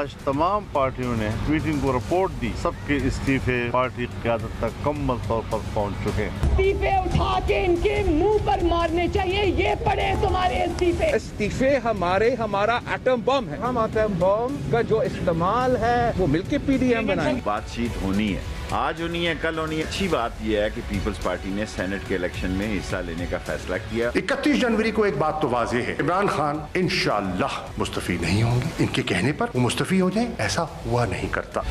आज तमाम पार्टियों ने मीटिंग को रिपोर्ट दी, सबके इस्तीफे पार्टी क़यादत तक मुकम्मल तौर पर पहुँच चुके हैं। इस्तीफे उठा के इनके मुंह पर मारने चाहिए, ये पड़े तुम्हारे इस्तीफे। इस्तीफे हमारा एटम बम है, हम एटम बम का जो इस्तेमाल है वो मिलके पीडीएम बनाएंगे। बातचीत होनी है, आज होनी है, कल होनी है। अच्छी बात यह है कि पीपल्स पार्टी ने सेनेट के इलेक्शन में हिस्सा लेने का फैसला किया। 31 जनवरी को एक बात तो वाज़ेह है, इमरान खान इंशाअल्लाह मुस्तफी नहीं होंगे। इनके कहने पर वो मुस्तफी हो जाएं, ऐसा हुआ नहीं करता।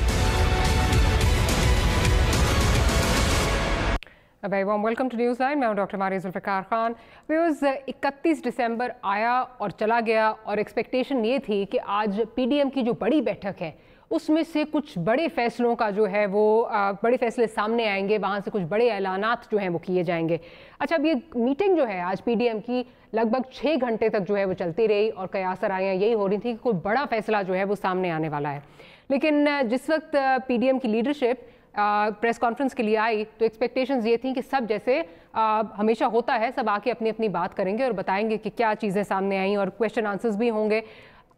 Very warm welcome to news line. मैं हूं डॉक्टर मारिया जुल्फ़िकार खान। व्यूअर्स, 31 दिसंबर आया और चला गया और एक्सपेक्टेशन ये थी कि आज पीडीएम की जो बड़ी बैठक है उसमें से कुछ बड़े फैसलों का जो है वो बड़े फैसले सामने आएंगे, वहाँ से कुछ बड़े ऐलानात जो हैं वो किए जाएंगे। अच्छा, अब ये मीटिंग जो है आज पीडीएम की लगभग 6 घंटे तक जो है वो चलती रही और कयास रायां यही हो रही थी कि कोई बड़ा फैसला जो है वो सामने आने वाला है। लेकिन जिस वक्त पीडीएम की लीडरशिप प्रेस कॉन्फ्रेंस के लिए आई तो एक्सपेक्टेशंस ये थी कि सब जैसे हमेशा होता है, सब आके अपनी अपनी बात करेंगे और बताएंगे कि क्या चीज़ें सामने आई और क्वेश्चन आंसर्स भी होंगे।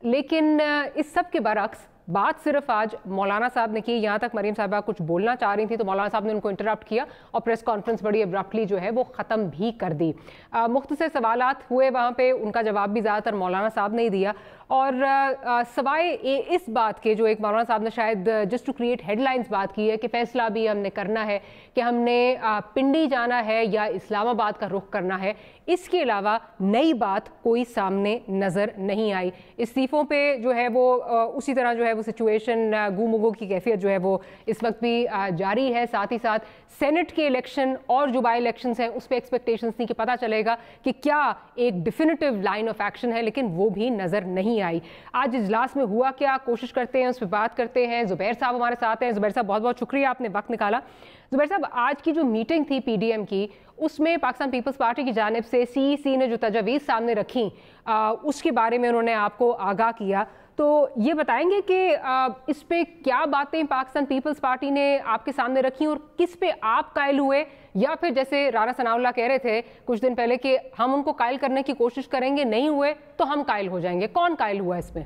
लेकिन इस सब के बरक्स बात सिर्फ आज मौलाना साहब ने की। यहाँ तक मरीम साहबा कुछ बोलना चाह रही थी तो मौलाना साहब ने उनको इंटरप्ट किया और प्रेस कॉन्फ्रेंस बड़ी अब्रप्टली जो है वो ख़त्म भी कर दी। मुख्तसर सवालात हुए वहाँ पे, उनका जवाब भी ज़्यादातर मौलाना साहब ने ही दिया। और सवाए इस बात के जो एक मौलाना साहब ने शायद जस्ट टू क्रिएट हेडलाइंस बात की है कि फ़ैसला भी हमने करना है कि हमने पिंडी जाना है या इस्लामाबाद का रुख करना है, इसके अलावा नई बात कोई सामने नज़र नहीं आई। इस्तीफ़ों पे जो है वो उसी तरह जो है वो सिचुएशन गुमगु की कैफियत जो है वो इस वक्त भी जारी है। साथ ही साथ सेनेट के इलेक्शन और जो बाई इलेक्शंस हैं उस पर एक्सपेक्टेशंस थी कि पता चलेगा कि क्या एक डिफिनिटिव लाइन ऑफ एक्शन है, लेकिन वो भी नज़र नहीं आई। आज इजलास में हुआ क्या, कोशिश करते हैं उस पर बात करते हैं। ज़ुबैर साहब हमारे साथ हैं। ज़ुबैर साहब, बहुत बहुत शुक्रिया, आपने वक्त निकाला। ज़ुबैर साहब, आज की जो मीटिंग थी पीडीएम की उसमें पाकिस्तान पीपल्स पार्टी की जानिब से सीईसी ने जो तजवीज़ सामने रखी उसके बारे में उन्होंने आपको आगाह किया, तो ये बताएंगे कि इस पे क्या बातें पाकिस्तान पीपल्स पार्टी ने आपके सामने रखी और किस पे आप कायल हुए, या फिर जैसे राना सनाउल्लाह कह रहे थे कुछ दिन पहले कि हम उनको कायल करने की कोशिश करेंगे, नहीं हुए तो हम कायल हो जाएंगे। कौन कायल हुआ इसमें?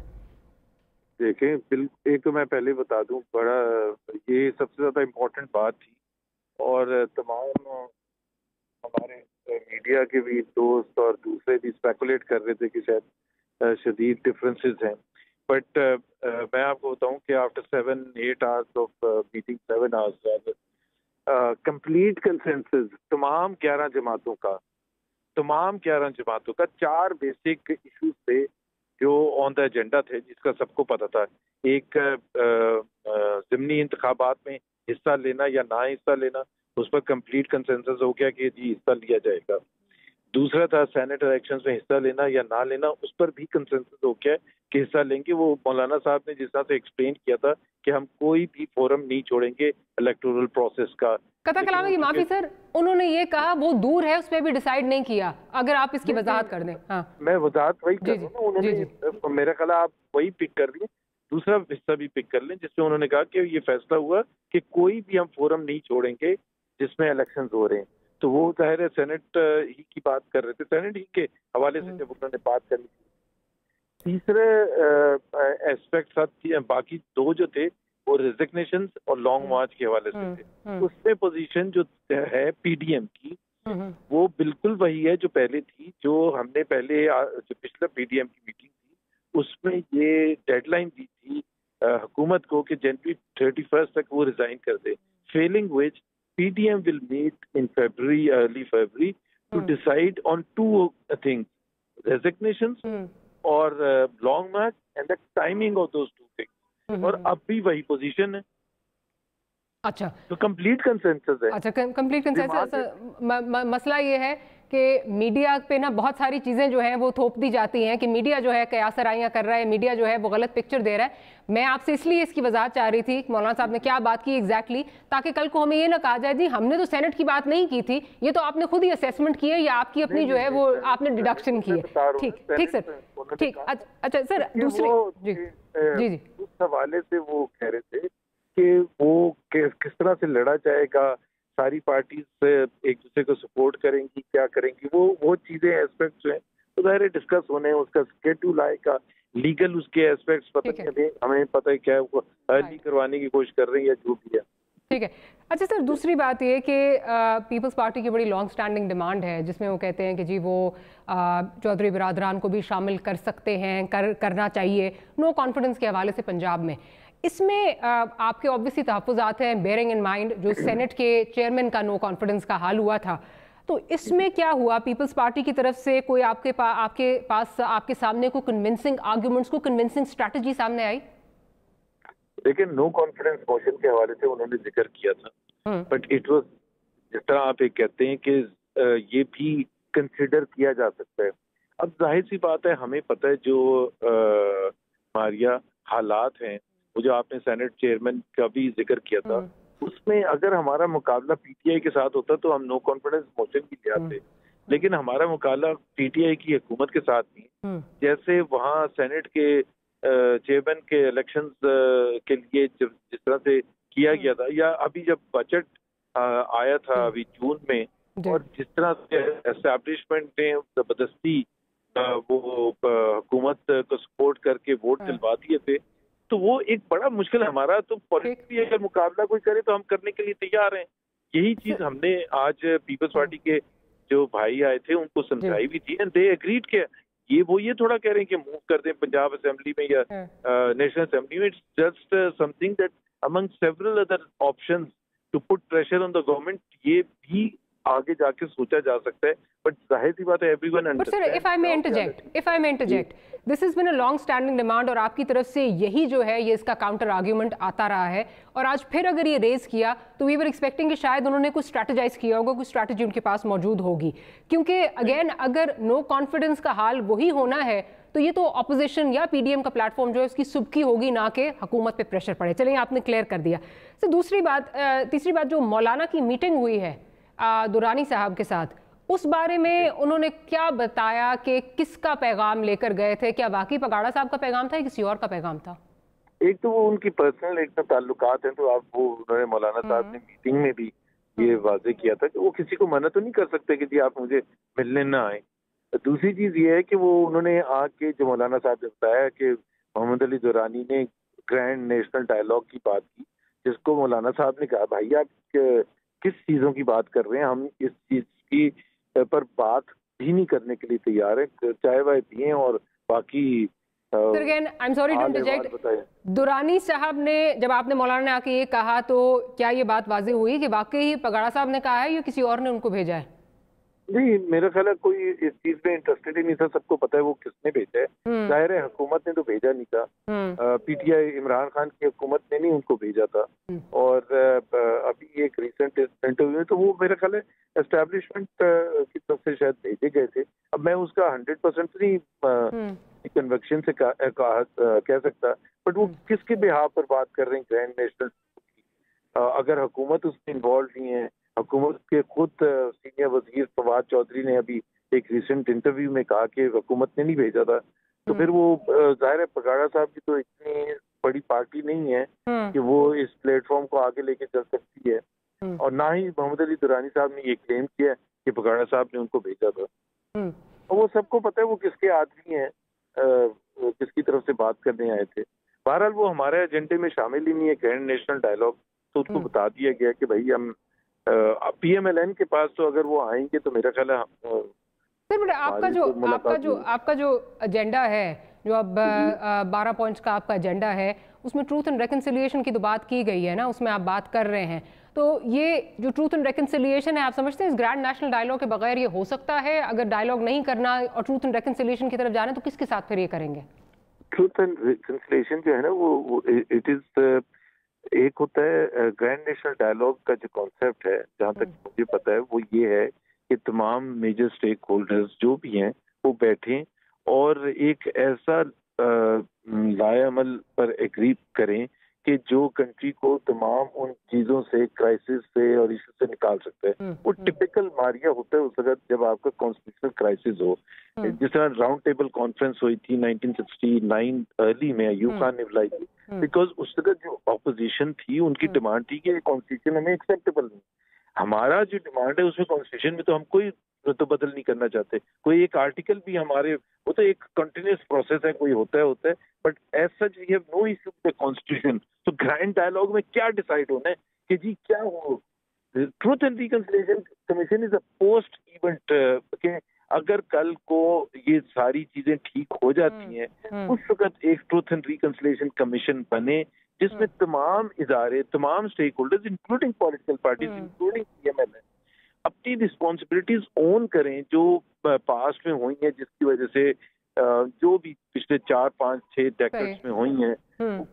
देखें, एक तो मैं पहले बता दूं, बड़ा ये सबसे ज़्यादा इम्पोर्टेंट बात थी और तमाम हमारे मीडिया के भी दोस्त और दूसरे भी स्पेकुलेट कर रहे थे कि शायद शदीद डिफरेंसेस हैं। बट मैं आपको बताऊं कि after 7-8 hours of meeting, 7 hours complete consensus तमाम 11 जमातों का 4 बेसिक इश्यूज थे जो ऑन द एजेंडा थे, जिसका सबको पता था। एक ज़िमनी इंतखाबात में हिस्सा लेना या ना हिस्सा लेना, उस पर कंप्लीट कंसेंसस हो गया कि जी हिस्सा लिया जाएगा। दूसरा था सेनेट इलेक्शंस में हिस्सा लेना या ना लेना, उस पर भी कंसेंसस हो गया कि हिस्सा लेंगे। वो मौलाना साहब ने जिस तरह से एक्सप्लेन किया था कि हम कोई भी फोरम नहीं छोड़ेंगे इलेक्टोरल प्रोसेस का। कथा कलाम की माफी सर, उन्होंने ये कहा वो दूर है, उस पर भी डिसाइड नहीं किया। अगर आप इसकी वजाहत कर दें। हाँ, मैं वजाहत वही कर रहा हूँ। उन्होंने मेरा ख्याल आप वही पिक कर लें, दूसरा हिस्सा भी पिक कर लें जिसमें उन्होंने कहा कि ये फैसला हुआ कि कोई भी हम फोरम नहीं छोड़ेंगे जिसमें इलेक्शंस हो रहे हैं। तो वो जाहिर है सेनेट ही की बात कर रहे थे, सेनेट ही के हवाले से जब उन्होंने बात करनी थी। तीसरे एस्पेक्ट बाकी 2 जो थे वो रेजिग्नेशंस और लॉन्ग मार्च के हवाले से थे। उसमें पोजीशन जो है पीडीएम की वो बिल्कुल वही है जो पहले थी, जो हमने पहले जो पिछला पीडीएम की मीटिंग थी उसमें ये डेडलाइन दी थी हुकूमत को कि जनवरी 31 तक वो रिजाइन कर दे। Failing which PDM will meet in February, early February, to decide on 2 things: resignations or long march, and the timing of those 2 things. और अब भी वही पोजीशन है। अच्छा, तो कंप्लीट कंसेंसस है। अच्छा, कंप्लीट कंसेंसस। मसला ये है कि मीडिया पे ना बहुत सारी चीज़ें जो हैं वो थोप दी जाती हैं कि मीडिया जो है कयास रायां कर रहा है, मीडिया जो है वो गलत पिक्चर दे रहा है। मैं आपसे इसलिए इसकी वजाहत चाह रही थी मौलाना साहब ने क्या बात की एग्जैक्टली, ताकि कल को हमें ये ना कहा जाए जी हमने तो सेनेट की बात नहीं की थी, ये तो आपने खुद ही असेसमेंट की है या आपकी अपनी जो है वो आपने डिडक्शन की है। ठीक सर, ठीक। अच्छा सर, दूसरी जी उस हवाले से वो कह रहे थे कि वो किस तरह से लड़ा जाएगा, सारी पार्टी से एक दूसरे को सपोर्ट करेंगी, क्या करेंगी, वो चीजें एस्पेक्ट्स हैं तो ज़ाहिर डिस्कस होने, उसका स्केड्यूल आएगा। लीगल उसके एस्पेक्ट्स पता नहीं, अभी हमें पता है क्या वो अर्ली करवाने की कोशिश कर रहे हैं या जो भी है। ठीक है। अच्छा सर, दूसरी बात ये कि पीपल्स पार्टी की बड़ी लॉन्ग स्टैंडिंग डिमांड है जिसमें वो कहते हैं कि जी वो चौधरी बिरादरान को भी शामिल कर सकते हैं, करना चाहिए नो कॉन्फिडेंस के हवाले से पंजाब में। इसमें आपके ऑब्वियसली तहफ़्फ़ुज़ात हैं, बेयरिंग इन माइंड जो सेनेट के चेयरमैन का नो कॉन्फिडेंस का हाल हुआ था, तो इसमें क्या हुआ? पीपल्स पार्टी की तरफ से कोई आपके पास आपके सामने कोई कन्विंसिंग आर्ग्यूमेंट्स, को कन्विंसिंग स्ट्रैटेजी सामने आई? लेकिन नो कॉन्फिडेंस मोशन के हवाले से उन्होंने जिक्र किया था, बट इट वाज, जिस तरह आप एक कहते हैं कि ये भी कंसिडर किया जा सकता है। अब जाहिर सी बात है, हमें पता है जो मारिया हालात हैं, वो जो आपने सेनेट चेयरमैन का भी जिक्र किया था, उसमें अगर हमारा मुकाबला पीटीआई के साथ होता तो हम नो कॉन्फिडेंस मोशन भी ले आते, लेकिन हमारा मुकाबला पीटीआई की हुकूमत के साथ नहीं। जैसे वहाँ सेनेट के चेयरमैन के इलेक्शंस के लिए जिस तरह से किया गया था, या अभी जब बजट आया था अभी जून में, और जिस तरह से एस्टैब्लिशमेंट ने जबरदस्ती वो हुकूमत को सपोर्ट करके वोट दिलवा दिए थे, तो वो एक बड़ा मुश्किल है हमारा। तो पॉलिटिकली अगर मुकाबला कोई करे तो हम करने के लिए तैयार हैं। यही चीज हमने आज पीपल्स पार्टी के जो भाई आए थे उनको समझाई भी थी, एंड दे एग्रीड के ये थोड़ा कह रहे हैं कि मूव कर दें पंजाब असेंबली में या नेशनल असेंबली में। It's just something that among several other options to put pressure on the government, ये भी आगे जाके सोचा जा सकता है, बट जाहिर सी बात है everyone understand. But sir, if I may interject, this has been a long standing demand और आपकी तरफ से यही जो है ये इसका काउंटर आर्ग्यूमेंट आता रहा है, और आज फिर अगर ये रेज किया तो वी वर एक्सपेक्टिंग कि शायद उन्होंने कुछ स्ट्रैटेजाइज किया होगा, कुछ स्ट्रैटेजी उनके पास मौजूद होगी, क्योंकि अगेन अगर नो कॉन्फिडेंस का हाल वही होना है तो ये तो ऑपोजिशन या पीडीएम का प्लेटफॉर्म जो है उसकी सुबकी होगी, ना कि हुकूमत पे प्रेशर पड़े। चलिए, आपने क्लियर कर दिया। सर, तीसरी बात जो मौलाना की मीटिंग हुई है दुरानी साहब के साथ, उस बारे में उन्होंने क्या बताया कि किसका पैगाम लेकर गए थे? क्या वाकई पगाड़ा साहब का पैगाम था या किसी और का पैगाम था? एक तो वो उनकी पर्सनल एक तो ताल्लुकात हैं, तो आप वो उन्होंने मौलाना साहब ने मीटिंग में भी ये वाजे किया था कि वो किसी को मना तो नहीं कर सकते कि जी आप मुझे मिलने ना आए। दूसरी चीज ये है कि वो उन्होंने आके जो मौलाना साहब ने बताया कि मोहम्मद अली दुरानी ने ग्रैंड नेशनल डायलॉग की बात की, जिसको मौलाना साहब ने कहा भाई आप किस चीजों की बात कर रहे हैं, हम इस चीज की पर बात भी नहीं करने के लिए तैयार है, चाय वाय पिए और बाकी। Sir again I am sorry to interject, Durrani साहब ने जब आपने मौलाना ने आके ये कहा तो क्या ये बात वाज़ेह हुई कि वाकई पगाड़ा साहब ने कहा है या किसी और ने उनको भेजा है? नहीं, मेरा ख्याल है कोई इस चीज में इंटरेस्टेड ही नहीं था, सबको पता है वो किसने भेजा है। जाहिर है हुकूमत ने तो भेजा नहीं था, पीटीआई इमरान खान की हुकूमत ने नहीं उनको भेजा था। और अभी एक रिसेंट इंटरव्यू में तो वो मेरा ख्याल है एस्टैब्लिशमेंट की तरफ से शायद भेजे गए थे। अब मैं उसका 100% नहीं कन्विक्शन से कह सकता, बट वो किसके बिहाफ पर बात कर रहे हैं ग्रैंड नेशनल की। अगर हुकूमत उसमें इन्वॉल्व नहीं है, हुकूमत के खुद सीनियर वजीर फवाद चौधरी ने अभी एक रिसेंट इंटरव्यू में कहा कि हुकूमत ने नहीं भेजा था, तो फिर वो जाहिर है पगाड़ा साहब की तो इतनी बड़ी पार्टी नहीं है कि वो इस प्लेटफॉर्म को आगे लेके चल सकती है, और ना ही मोहम्मद अली दुरानी साहब ने ये क्लेम किया कि पगाड़ा साहब ने उनको भेजा था। और वो सबको पता है वो किसके आदमी हैं, किसकी तरफ से बात करने आए थे। बहरहाल वो हमारे एजेंडे में शामिल ही नहीं है ग्रैंड नेशनल डायलॉग, तो उसको बता दिया गया कि भाई हम पीएमएलएन के पास तो अगर वो आएंगे तो मेरा ख्याल है सर आपका जो एजेंडा है, जो अब 12 पॉइंट्स का आपका एजेंडा है, उसमें ट्रूथ एंड रेकन्सिलिएशन की तो बात की गई है ना, उसमें आप बात कर रहे हैं, तो ये जो ट्रूथ एंड रेकन्सिलिएशन है आप समझते हैं इस ग्रैंड नेशनल डायलॉग के बगैर ये हो सकता है? अगर डायलॉग नहीं करना और ट्रूथ एंड रेकन्सिलिएशन की तरफ जाना तो किसके साथ फिर ये करेंगे? ट्रूथ एंड रेकन्सिलिएशन जो है ना वो इट इज एक होता है ग्रैंड नेशनल डायलॉग का जो कॉन्सेप्ट है, जहाँ तक मुझे पता है वो ये है कि तमाम मेजर स्टेक होल्डर्स जो भी हैं वो बैठें और एक ऐसा लाए अमल पर एग्री करें कि जो कंट्री को तमाम उन चीजों से, क्राइसिस से और इशू से निकाल सकता है। वो टिपिकल मारिया होता है उस वक्त जब आपका कॉन्स्टिट्यूशनल क्राइसिस हो, जिस तरह राउंड टेबल कॉन्फ्रेंस हुई थी 1969 अर्ली में, अयूब खान ने बुलाई थी, बिकॉज उस वक्त जो ऑपोजिशन थी उनकी डिमांड थी कि कॉन्स्टिट्यूशन हमें एक्सेप्टेबल नहीं। हमारा जो डिमांड है उसमें कॉन्स्टिट्यूशन में तो हम कोई तो बदल नहीं करना चाहते। कोई एक आर्टिकल भी हमारे, वो तो एक कंटिन्यूस प्रोसेस है, कोई होता है, but as such we have no issue with the constitution. तो ग्रैंड डायलॉग में क्या डिसाइड होना है कि जी क्या हो। Truth and reconciliation commission is a post event. अगर कल को ये सारी चीजें ठीक हो जाती हैं, उस वक्त एक ट्रूथ एंड रिकंसिलिएशन कमीशन बने जिसमें तमाम इदारे, तमाम stake holders including political parties, including PML, अपनी रिस्पॉन्सिबिलिटीज ओन करें जो पास्ट में हुई हैं, जिसकी वजह से जो भी पिछले 4, 5, 6 डेकेड्स में हुई हैं,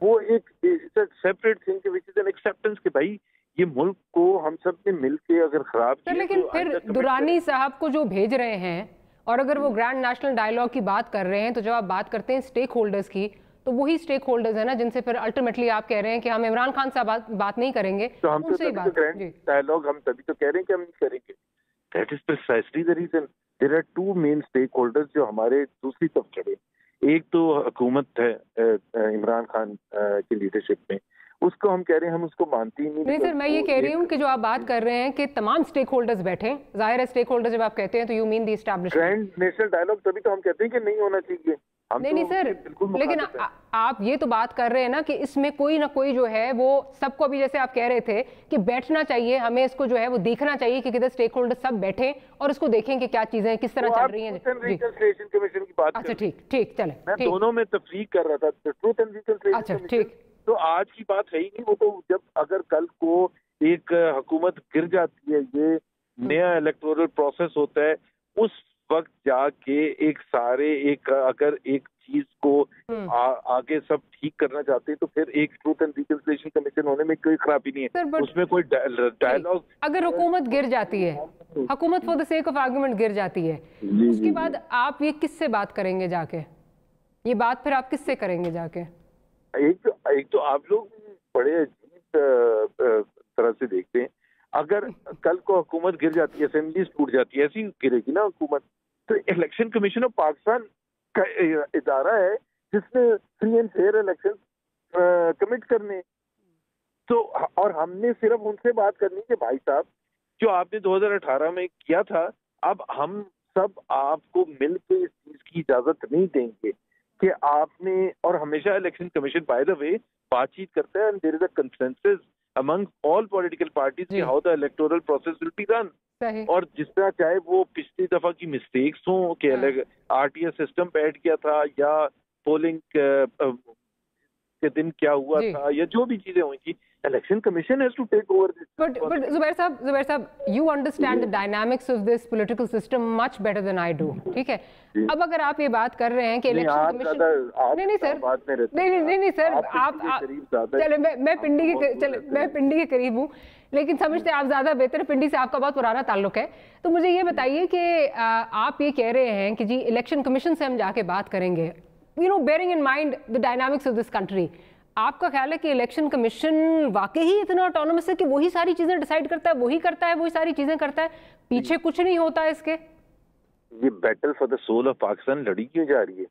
वो एक separate thing which is an acceptance कि भाई ये मुल्क को हम सब ने मिलके अगर खराब किया। लेकिन तो फिर दुरानी साहब को जो भेज रहे हैं और अगर वो ग्रैंड नेशनल डायलॉग की बात कर रहे हैं, तो जब आप बात करते हैं स्टेक होल्डर्स की, तो वही स्टेक होल्डर्स है ना जिनसे फिर अल्टीमेटली आप कह रहे हैं कि हम इमरान खान से बात नहीं करेंगे। तो हम तो ग्रैंड डायलॉग हम तभी तो कह रहे हैं कि हम नहीं करेंगे। That is precisely the reason. There are two main stake holders जो हमारे दूसरी तरफ खड़े। एक तो हुकूमत है इमरान खान की लीडरशिप में, उसको हम कह रहे हैं हम उसको मानते ही नहीं सर, मैं ये कह रही हूँ कि जो आप बात कर रहे हैं कि तमाम स्टेक होल्डर्स बैठे, जाहिर है स्टेक होल्डर्स जब आप कहते हैं तो you mean the establishment. Grand national dialogue तभी तो हम कहते हैं कि नहीं होना चाहिए। नहीं सर, लेकिन आप ये तो बात कर रहे हैं ना कि इसमें कोई ना कोई जो है वो सबको, अभी जैसे आप कह रहे थे कि बैठना चाहिए, हमें इसको जो है वो देखना चाहिए कि किधर स्टेक होल्डर सब बैठे और उसको देखें कि क्या चीजें किस तरह चल रही हैं। कमीशन की बात, अच्छा ठीक चले, मैं दोनों में तफरीक कर रहा था, ट्रूथ एंड रिकंसिलिएशन। अच्छा ठीक, तो आज की बात है ही नहीं। वो तो जब अगर कल को एक हुकूमत गिर जाती है, ये नया इलेक्टोरल प्रोसेस होता है, उस वक्त जाके अगर एक चीज को आगे सब ठीक करना चाहते हैं, तो फिर एक ट्रूथ एंड रिकंसिलिएशन कमीशन होने में कोई खराबी नहीं है। उसमें कोई डायलॉग, अगर हुकूमत गिर जाती है, हुकूमत for the sake of argument गिर जाती है, उसके बाद आप ये किससे बात करेंगे जाके? ये बात फिर आप किससे करेंगे जाके? एक तो आप लोग बड़े अजीब तरह से देखते हैं। अगर कल को हुकूमत गिर जाती है, असेंबलीज टूट जाती है, ऐसी गिरेगी ना हुकूमत, तो इलेक्शन कमीशन ऑफ पाकिस्तान का इदारा है जिसने free and fair election commit करने। तो और हमने सिर्फ उनसे बात करनी कि भाई साहब जो आपने 2018 में किया था, अब हम सब आपको मिलकर इस चीज की इजाजत नहीं देंगे कि आपने, और हमेशा election commission by the way बातचीत करता है, and there is a consensus among all political parties कि how the electoral process will be run. और जिस तरह चाहे वो पिछली दफा की मिस्टेक्स हों कि आरटीएस सिस्टम पे ऐड किया था, या पोलिंग के दिन क्या हुआ था, या जो भी चीजें हुई थी, election commission has to take over this. But Zubair साहब, you understand the dynamics of this political system much better than I do, ठीक है? अब अगर आप ये बात कर रहे हैं कि इलेक्शन कमीशन, नहीं सर, आप चले, मैं पिंडी के करीब हूँ, लेकिन समझते आप ज्यादा बेहतर है, पिंडी से आपका बहुत पुराना ताल्लुक है। तो मुझे ये बताइए कि आप ये कह रहे हैं कि जी इलेक्शन कमीशन से हम जाके बात करेंगे, you know, bearing in mind the dynamics of this country, आपका ख्याल है कि इलेक्शन कमीशन वाकई ही इतना ऑटोनमस है कि वही सारी चीजें डिसाइड करता है, वही करता है, वही सारी चीजें करता है, पीछे कुछ नहीं होता है इसके? ये battle for the soul of Pakistan लड़ी क्यों जा रही है?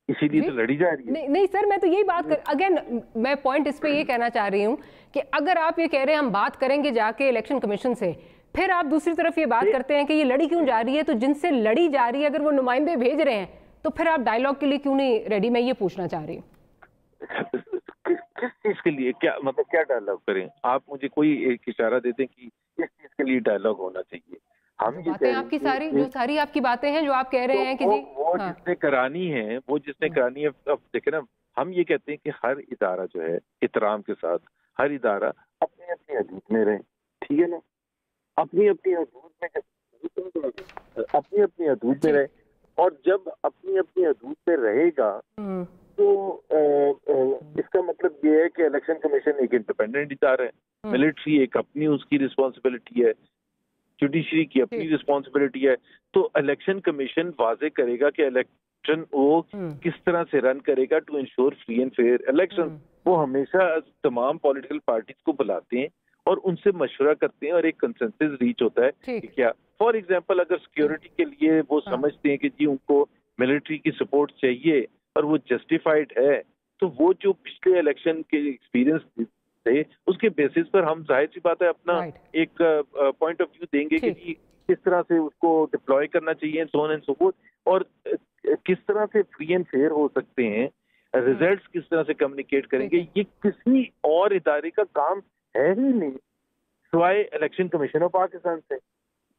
इसीलिए तो लड़ी जा रही है। नहीं सर, मैं तो यही बात कर, अगेन मैं पॉइंट इस पे ये कहना चाह रही हूँ कि अगर आप ये कह रहे हैं हम बात करेंगे जाके इलेक्शन कमीशन से, फिर आप दूसरी तरफ ये बात करते हैं कि ये लड़ी क्यों जा रही है, तो जिनसे लड़ी जा रही है अगर वो नुमाइंदे भेज रहे हैं, तो फिर आप डायलॉग के लिए क्यों नहीं रेडी? मैं ये पूछना चाह रही हूँ। किस चीज के लिए, क्या मतलब क्या डायलॉग करें? आप मुझे कोई एक इशारा देते कि किस चीज के लिए डायलॉग होना चाहिए। हम ये बातें आपकी सारी आपकी बातें हैं जो आप कह रहे हैं कि जी वो जिसने करानी है, वो जिसने करानी है। अब देखे ना, हम ये कहते हैं कि हर इदारा जो है इहतराम के साथ, हर इदारा अपनी अपनी हदूद में रहे, ठीक है ना, अपनी अपनी हदूद में रहे, और जब अपनी अपनी हदूद में रहेगा तो इसका मतलब ये है कि इलेक्शन कमीशन एक इंडिपेंडेंट इदारा है, मिलिट्री एक अपनी उसकी रिस्पॉन्सिबिलिटी है, जुडिशरी की अपनी रिस्पॉन्सिबिलिटी है। तो इलेक्शन कमीशन वाजे करेगा कि इलेक्शन वो किस तरह से रन करेगा to ensure free and fair election. वो हमेशा तमाम पॉलिटिकल पार्टीज को बुलाते हैं और उनसे मशवरा करते हैं और एक कंसेंसस रीच होता है कि क्या, फॉर एग्जांपल अगर सिक्योरिटी के लिए वो समझते हैं कि जी उनको मिलिट्री की सपोर्ट चाहिए और वो जस्टिफाइड है, तो वो जो पिछले इलेक्शन के एक्सपीरियंस थे उसके बेसिस पर हम जाहिर सी बात है अपना एक पॉइंट ऑफ व्यू देंगे कि जी किस तरह से उसको डिप्लॉय करना चाहिए, so on and so fourth, और किस तरह से फ्री एंड फेयर हो सकते हैं, रिजल्ट्स किस तरह से कम्युनिकेट करेंगे, ये किसी और इदारे का काम है ही नहीं सिवाय इलेक्शन कमीशन ऑफ पाकिस्तान से।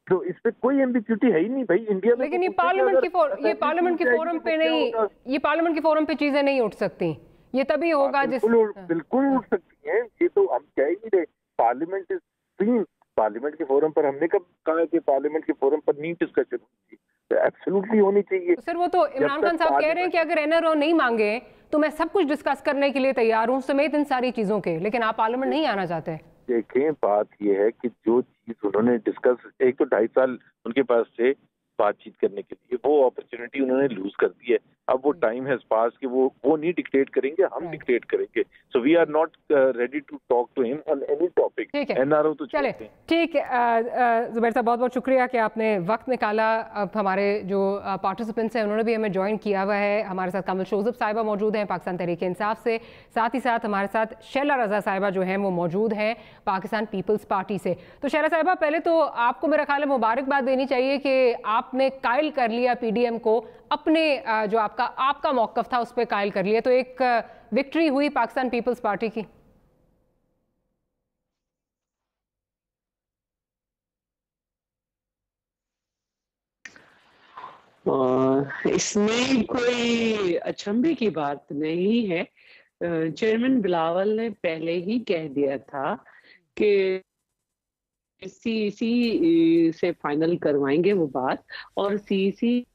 तो इस पे कोई एम्बिग्यूटी है ही नहीं भाई इंडिया में। लेकिन ये पार्लियामेंट की फोरम पे नहीं, ये पार्लियामेंट के फोरम पे चीजें नहीं उठ सकती, ये तभी होगा जिस बिल्कुल उठ सकती हैं। ये तो हम कह ही नहीं रहे, पार्लियामेंट इज फ्री। पार्लियामेंट के फोरम पर हमने कब कहा कि पार्लियामेंट के फोरम पर नहीं डिस्कशन होती, एब्सोल्युटली होनी चाहिए। सर वो तो इमरान खान साहब कह रहे हैं कि अगर एनआरओ नहीं मांगे तो मैं सब कुछ डिस्कस करने के लिए तैयार हूं समेत इन सारी चीजों के, लेकिन आप पार्लियामेंट नहीं आना चाहते। देखें, बात यह है कि जो चीज उन्होंने डिस्कस, एक तो 2.5 साल उनके पास थे बातचीत करने के लिए, वो अपॉर्चुनिटी उन्होंने लूज कर दी है। अब वो टाइम हैज पास कि वो नहीं डिक्टेट करेंगे, हम डिक्टेट करेंगे। So we are not ready to talk to him on any topic. NRO तो चले, ठीक है। जुबैर साहब बहुत बहुत शुक्रिया कि आपने वक्त निकाला। अब हमारे जो पार्टिसिपेंट्स हैं उन्होंने भी हमें ज्वाइन किया हुआ है। हमारे साथ कमल शोजब साहिबा मौजूद हैं पाकिस्तान तहरीक इंसाफ से, साथ ही साथ हमारे साथ शैला रजा साहिबा जो हैं वो मौजूद हैं पाकिस्तान पीपल्स पार्टी से। तो शैला साहिबा, पहले तो आपको मेरा ख्याल है मुबारकबाद देनी चाहिए कि आपने कायल कर लिया पीडीएम को, अपने जो आपका मौक़िफ़ था उस पर कायल कर लिया, तो एक विक्ट्री हुई पाकिस्तान पीपल्स पार्टी की। इसमें कोई अचंभे की बात नहीं है। चेयरमैन बिलावल ने पहले ही कह दिया था कि सीईसी से फाइनल करवाएंगे वो बात, और सीईसी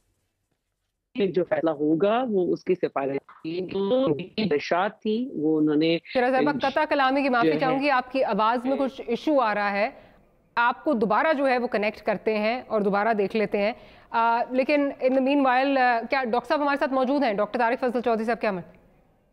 जो फैसला होगा वो उसकी सिफारिश थी वो उन्होंने। कता कलामी की माफी चाहूंगी, आपकी आवाज में कुछ इशू आ रहा है, आपको दोबारा जो है वो कनेक्ट करते हैं और दोबारा देख लेते हैं। लेकिन इन द मीन वाइल क्या डॉक्टर साहब हमारे साथ मौजूद हैं? डॉक्टर तारिक फजल चौधरी साहब, क्या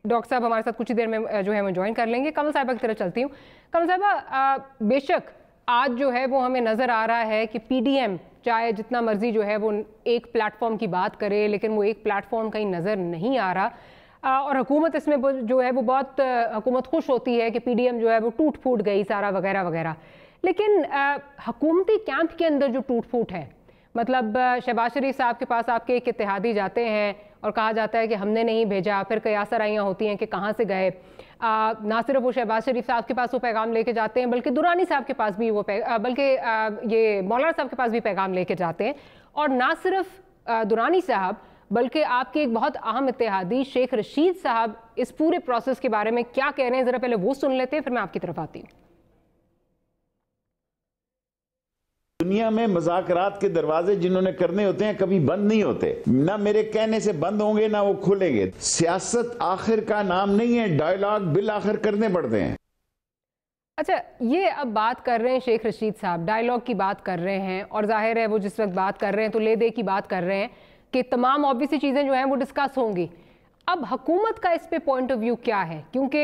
डॉक्टर साहब हमारे साथ कुछ ही देर में जो है मैं ज्वाइन कर लेंगे। कमल साहिबा की तरफ चलती हूँ। कमल साहिबा, बेशक आज जो है वो हमें नज़र आ रहा है कि पीडीएम चाहे जितना मर्जी जो है वो एक प्लेटफॉर्म की बात करे, लेकिन वो एक प्लेटफॉर्म कहीं नज़र नहीं आ रहा। और हुकूमत इसमें जो है वो बहुत हुकूमत खुश होती है कि पीडीएम जो है वो टूट फूट गई सारा वगैरह वगैरह। लेकिन हुकूमती कैंप के अंदर जो टूट फूट है, मतलब शहबाज शरीफ साहब के पास आपके एक इत्तेहादी जाते हैं और कहा जाता है कि हमने नहीं भेजा, फिर कयासराइयाँ होती हैं कि कहाँ से गए। ना सिर्फ वो शहबाज शरीफ साहब के पास वो पैगाम लेके जाते हैं, बल्कि दुरानी साहब के पास भी वो बल्कि ये मौलाना साहब के पास भी पैगाम लेके जाते हैं। और ना सिर्फ दुरानी साहब बल्कि आपके एक बहुत अहम इत्तेहादी शेख रशीद साहब इस पूरे प्रोसेस के बारे में क्या कह रहे हैं, ज़रा पहले वो सुन लेते हैं, फिर मैं आपकी तरफ आती हूँ। दुनिया में मुज़ाकरात के दरवाजे जिन्होंने करने होते हैं कभी बंद नहीं होते, ना मेरे कहने से बंद होंगे ना वो खुलेंगे। सियासत आखिर का नाम नहीं है, डायलॉग बिल आखिर करने पड़ते हैं। अच्छा, ये अब बात कर रहे हैं शेख रशीद साहब, डायलॉग की बात कर रहे हैं, और जाहिर है वो जिस वक्त बात कर रहे हैं तो ले दे की बात कर रहे हैं कि तमाम ऑब्वियसली चीज़ें जो हैं वो डिस्कस होंगी। अब हुकूमत का इस पे पॉइंट ऑफ व्यू क्या है? क्योंकि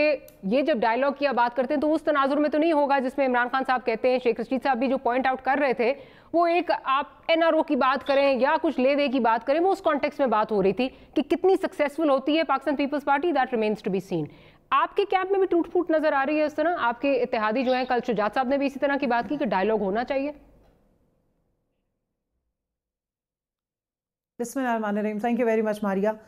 ये जब डायलॉग की बात करते हैं तो उस तनाजुर में तो नहीं होगा जिसमें इमरान खान साहब कहते हैं, शेख रशीद साहब भी जो पॉइंट आउट कर रहे थे वो एक आप एनआरओ की बात करें या कुछ ले दे की बात करें, वो उस कॉन्टेक्स्ट में बात हो रही थी कि कितनी सक्सेसफुल होती है Pakistan Peoples Party, that remains to be seen. आपके कैंप में भी टूट फूट नजर आ रही है इस तरह? आपके इत्तेहादी जो है, कल शुजात साहब ने भी इसी तरह की बात की कि डायलॉग होना चाहिए। बिस्मिल्लाहिर्रहमानिर्रहीम। Thank you very much Maria.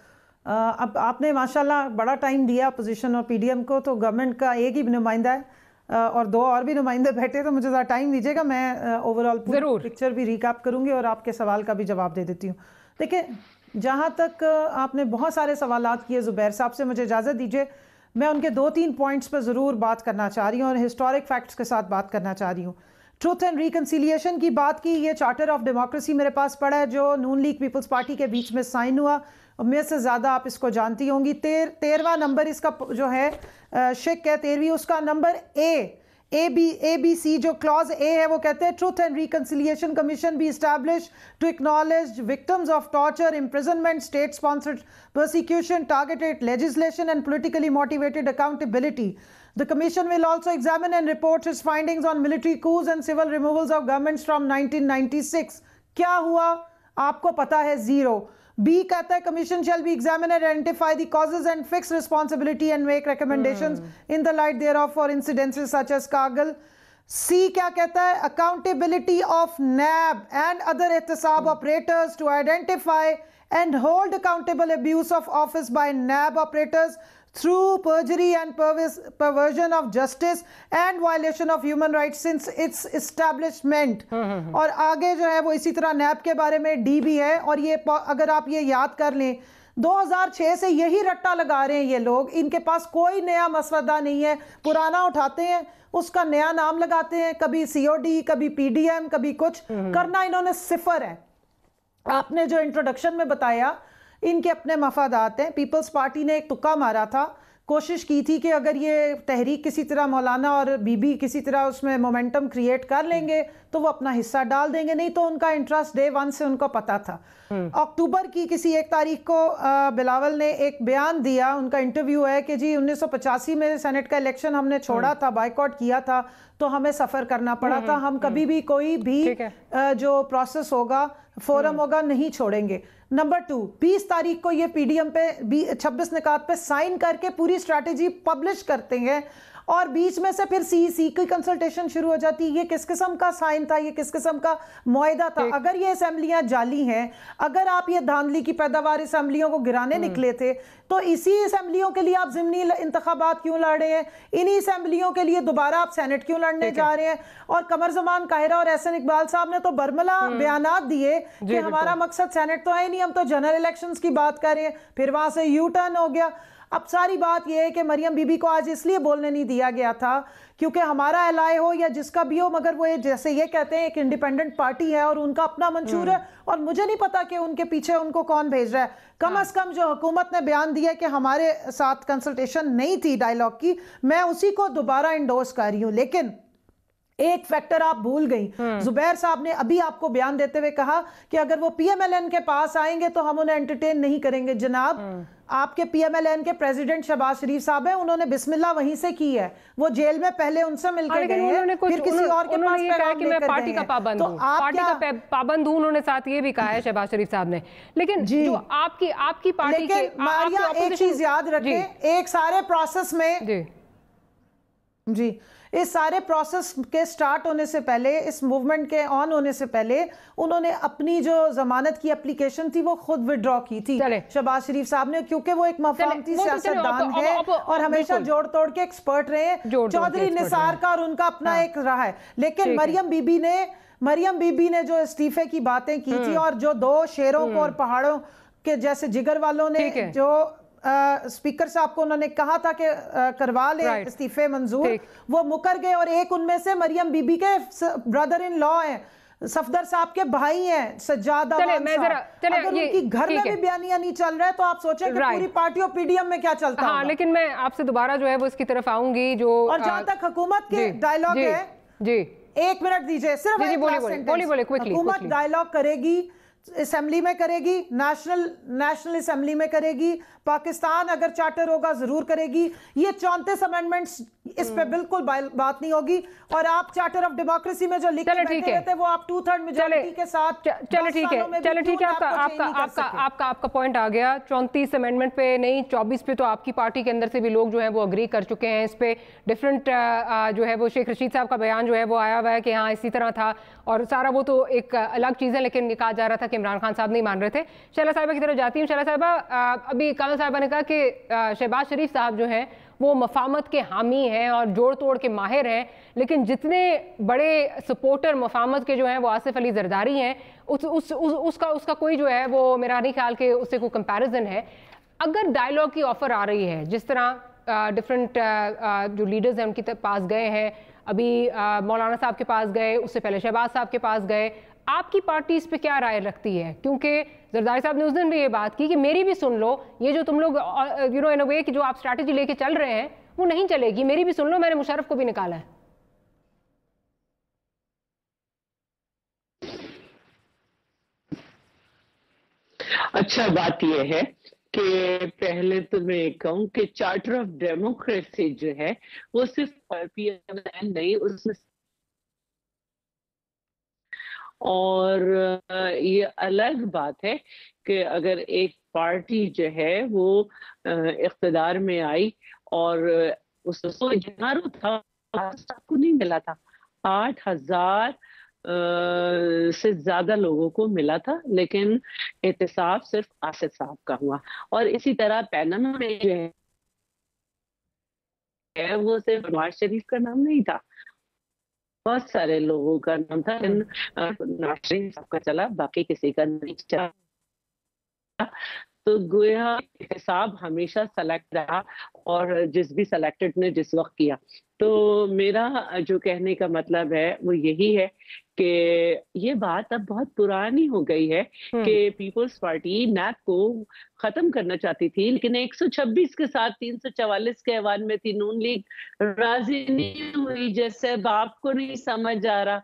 अब आपने माशाल्लाह बड़ा टाइम दिया अपोजिशन और पीडीएम को, तो गवर्नमेंट का एक ही नुमाइंदा है और 2 और भी नुमाइंदे बैठे, तो मुझे ज़रा टाइम दीजिएगा, मैं ओवरऑल पिक्चर भी रिकैप करूँगी और आपके सवाल का भी जवाब दे देती हूँ। देखिए, जहाँ तक आपने बहुत सारे सवालात किए ज़ुबैर साहब से, मुझे इजाज़त दीजिए मैं उनके 2-3 पॉइंट्स पर ज़रूर बात करना चाह रही हूँ और हिस्टोरिक फैक्ट्स के साथ बात करना चाह रही हूँ। ट्रूथ एंड रिकन्सिलिएशन की बात की, ये चार्टर ऑफ डेमोक्रेसी मेरे पास पड़ा है जो नून लीग पीपल्स पार्टी के बीच में साइन हुआ, और मेरे से ज़्यादा आप इसको जानती होंगी। 13वां नंबर इसका जो है शिक है 13वीं, उसका नंबर ए बी सी जो क्लॉज ए है वो कहते हैं truth and reconciliation commission be establish to acknowledge victims of torture, imprisonment, state sponsored persecution, targeted legislation and politically motivated accountability. The commission will also examine and report its findings on military coups and civil removals of governments from 1996. क्या हुआ आपको पता है? 0. B कहता है commission shall be examined and identify the causes and fix responsibility and make recommendations in the light thereof for incidences such as Kargil. सी क्या कहता है, accountability of NAB and other एहतसाब operators to identify and hold accountable abuse of office by NAB operators through perjury and perversion of justice and violation of human rights since its establishment। और आगे जो है वो इसी तरह नैब के बारे में डी भी है। और ये अगर आप ये याद कर लें 2006 से यही रट्टा लगा रहे हैं ये लोग, इनके पास कोई नया मसवदा नहीं है, पुराना उठाते हैं उसका नया नाम लगाते हैं, कभी सीओडी कभी पीडीएम कभी कुछ, करना इन्होंने सिफर है। आपने जो इंट्रोडक्शन में बताया इनके अपने मफादात हैं। पीपल्स पार्टी ने एक तुक्का मारा था, कोशिश की थी कि अगर ये तहरीक किसी तरह मौलाना और बीबी किसी तरह उसमें मोमेंटम क्रिएट कर लेंगे तो वो अपना हिस्सा डाल देंगे, नहीं तो उनका इंटरेस्ट डे वन से उनको पता था। अक्टूबर की किसी एक तारीख को बिलावल ने एक बयान दिया, उनका इंटरव्यू है कि जी 1985 में सेनेट का इलेक्शन हमने छोड़ा था, बायकॉट किया था, तो हमें सफ़र करना पड़ा था, हम कभी भी कोई भी जो प्रोसेस होगा फोरम होगा नहीं छोड़ेंगे। नंबर 2, 20 तारीख को ये पीडीएम पे 26 निकात पे साइन करके पूरी स्ट्रैटेजी पब्लिश करते हैं और बीच में से फिर सीईसी की कंसल्टेशन शुरू हो जाती है। ये किस किस्म का साइन था, ये किस किस्म का मुआहिदा था? अगर ये असेंबलियां जाली हैं, अगर आप ये धांधली की पैदावार असेंबलियों को गिराने निकले थे तो इसी असेंबलियों के लिए आप ज़िमनी इंतखाबात क्यों लड़ रहे हैं? इन्हीं असेंबलियों के लिए दोबारा आप सेनेट क्यों लड़ने जा रहे हैं? और कमर जमान काहिरा और एहसन इकबाल साहब ने तो बरमला बयानात दिए कि हमारा मकसद सेनेट तो है नहीं, हम तो जनरल इलेक्शंस की बात कर रहे हैं, फिर वहां से यू टर्न हो गया। अब सारी बात यह है कि मरियम बीबी को आज इसलिए बोलने नहीं दिया गया था क्योंकि हमारा एलाय हो या जिसका भी हो, मगर वो जैसे ये कहते हैं एक इंडिपेंडेंट पार्टी है और उनका अपना मंशूर है और मुझे नहीं पता कि उनके पीछे उनको कौन भेज रहा है। कम अज कम जो हुकूमत ने बयान दिया कि हमारे साथ कंसल्टेशन नहीं थी डायलॉग की, मैं उसी को दोबारा इंडोर्स कर रही हूँ। लेकिन एक फैक्टर आप भूल गई, जुबैर साहब ने अभी आपको बयान देते हुए कहा कि अगर वो पीएमएलएन के पास आएंगे तो हम उन्हें एंटरटेन नहीं करेंगे। जनाब आपके पीएमएलएन के प्रेसिडेंट शहबाज शरीफ साहब हैं, उन्होंने बिस्मिल्लाह वहीं से की है, वो जेल में पहले उनसे मिलकर गए हैं, फिर किसी और के पास पैगाम कि मैं पार्टी का पाबंद हूं, पार्टी का पाबंद हूं, उन्होंने साथ ये भी कहा है शहबाज शरीफ साहब ने। लेकिन जो आपकी पार्टी के मारिया एक चीज याद रखें, एक सारे प्रोसेस में जी इस सारे प्रोसेस के स्टार्ट होने से पहले, इस मूवमेंट के ऑन होने से पहले उन्होंने अपनी जो जमानत की एप्लीकेशन थी वो खुद विड्रॉ की थी शहबाज शरीफ साहब ने, क्योंकि वो एक मफामती सियासतदान है और हमेशा जोड़ तोड़ के एक्सपर्ट रहे। चौधरी निसार का और उनका अपना एक रहा है। लेकिन मरियम बीबी ने जो इस्तीफे की बातें की थी और जो 2 शेरों को और पहाड़ों के जैसे जिगर वालों ने जो स्पीकर साहब को उन्होंने कहा था कि करवा ले इस्तीफे मंजूर, वो मुकर गए। और एक उनमें से मरियम बीबी के ब्रदर इन लॉ हैं, सफदर साहब के भाई हैं सज्जाद अवान साहब। अगर उनकी घर में भी बयानिया नहीं चल रहा है तो आप सोचें कि पूरी पार्टी और पीडीएम में क्या चलता है। लेकिन मैं आपसे दोबारा जो है वो इसकी तरफ आऊंगी जो, और जहां तक हुकूमत के डायलॉग है जी 1 मिनट दीजिए सिर्फ, हुकूमत डायलॉग करेगी, असेंबली में करेगी, नेशनल असेंबली में करेगी, पाकिस्तान अगर चार्टर होगा जरूर करेगी। ये 34 अमेंडमेंट्स इस पे बिल्कुल बात नहीं होगी। और आप चार्टर ऑफ डेमोक्रेसी में जो लिख के बैठे हुए थे वो आप 2/3 मेजॉरिटी के साथ, चलो ठीक है, आपका पॉइंट आ गया। 34 अमेंडमेंट पे नहीं, 24 पे तो आपकी पार्टी के अंदर से भी लोग जो है वो अग्री कर चुके हैं। इस पे डिफरेंट जो है वो शेख रशीद साहब का बयान जो है वो आया हुआ है कि हाँ इसी तरह था, और सारा वो तो एक अलग चीज़ है। लेकिन कहा जा रहा था कि इमरान खान साहब नहीं मान रहे थे। शैला साहिबा की तरफ जाती हूँ। शैला साहिबा, अभी कामल साहिबा ने कहा कि शहबाज शरीफ साहब जो हैं वो मफामत के हामी हैं और जोड़ तोड़ के माहिर हैं, लेकिन जितने बड़े सपोर्टर मफामत के जो हैं वो आसिफ अली जरदारी हैं, उसका कोई जो है वो मेरा नहीं ख्याल कि उससे कोई कंपैरिजन है। अगर डायलॉग की ऑफर आ रही है, जिस तरह डिफरेंट जो लीडर्स हैं उनके पास गए हैं, अभी मौलाना साहब के पास गए, उससे पहले शहबाज साहब के पास गए, आपकी पार्टी इस पे क्या राय रखती है? क्योंकि जरदारी साहब ने उस दिन भी ये बात की कि मेरी भी सुन लो, ये जो तुम लोग इन अ वे कि जो आप स्ट्रैटेजी लेके चल रहे हैं वो नहीं चलेगी, मेरी भी सुन लो, मैंने मुशर्रफ को भी निकाला है। अच्छा, बात यह है कि पहले तो मैं कहूँ कि चार्टर ऑफ डेमोक्रेसी जो है वो सिर्फ पीएमएल नहीं, उसमें और ये अलग बात है कि अगर एक पार्टी जो है वो इख्तिदार में आई और उसको इजहार था, सबको नहीं मिला था, 8,000 से ज्यादा लोगों को मिला था, लेकिन एहतसाब सिर्फ आसिफ साहब का हुआ। और इसी तरह पैनामा में जो है वो सिर्फ नवाज शरीफ का नाम नहीं था, बहुत सारे लोगों का नाम था, लेकिन नवाज शरीफ साहब का चला, बाकी किसी का नहीं चला। तो गोया हिसाब हमेशा सेलेक्ट रहा, और जिस भी सिलेक्टेड ने जिस वक्त किया। तो मेरा जो कहने का मतलब है वो यही है कि ये बात अब बहुत पुरानी हो गई है कि पीपल्स पार्टी नैप को खत्म करना चाहती थी, लेकिन 126 के साथ 344 के ऐवान में थी। नून लीग राजी नहीं हुई, जैसे बाप को नहीं समझ आ रहा।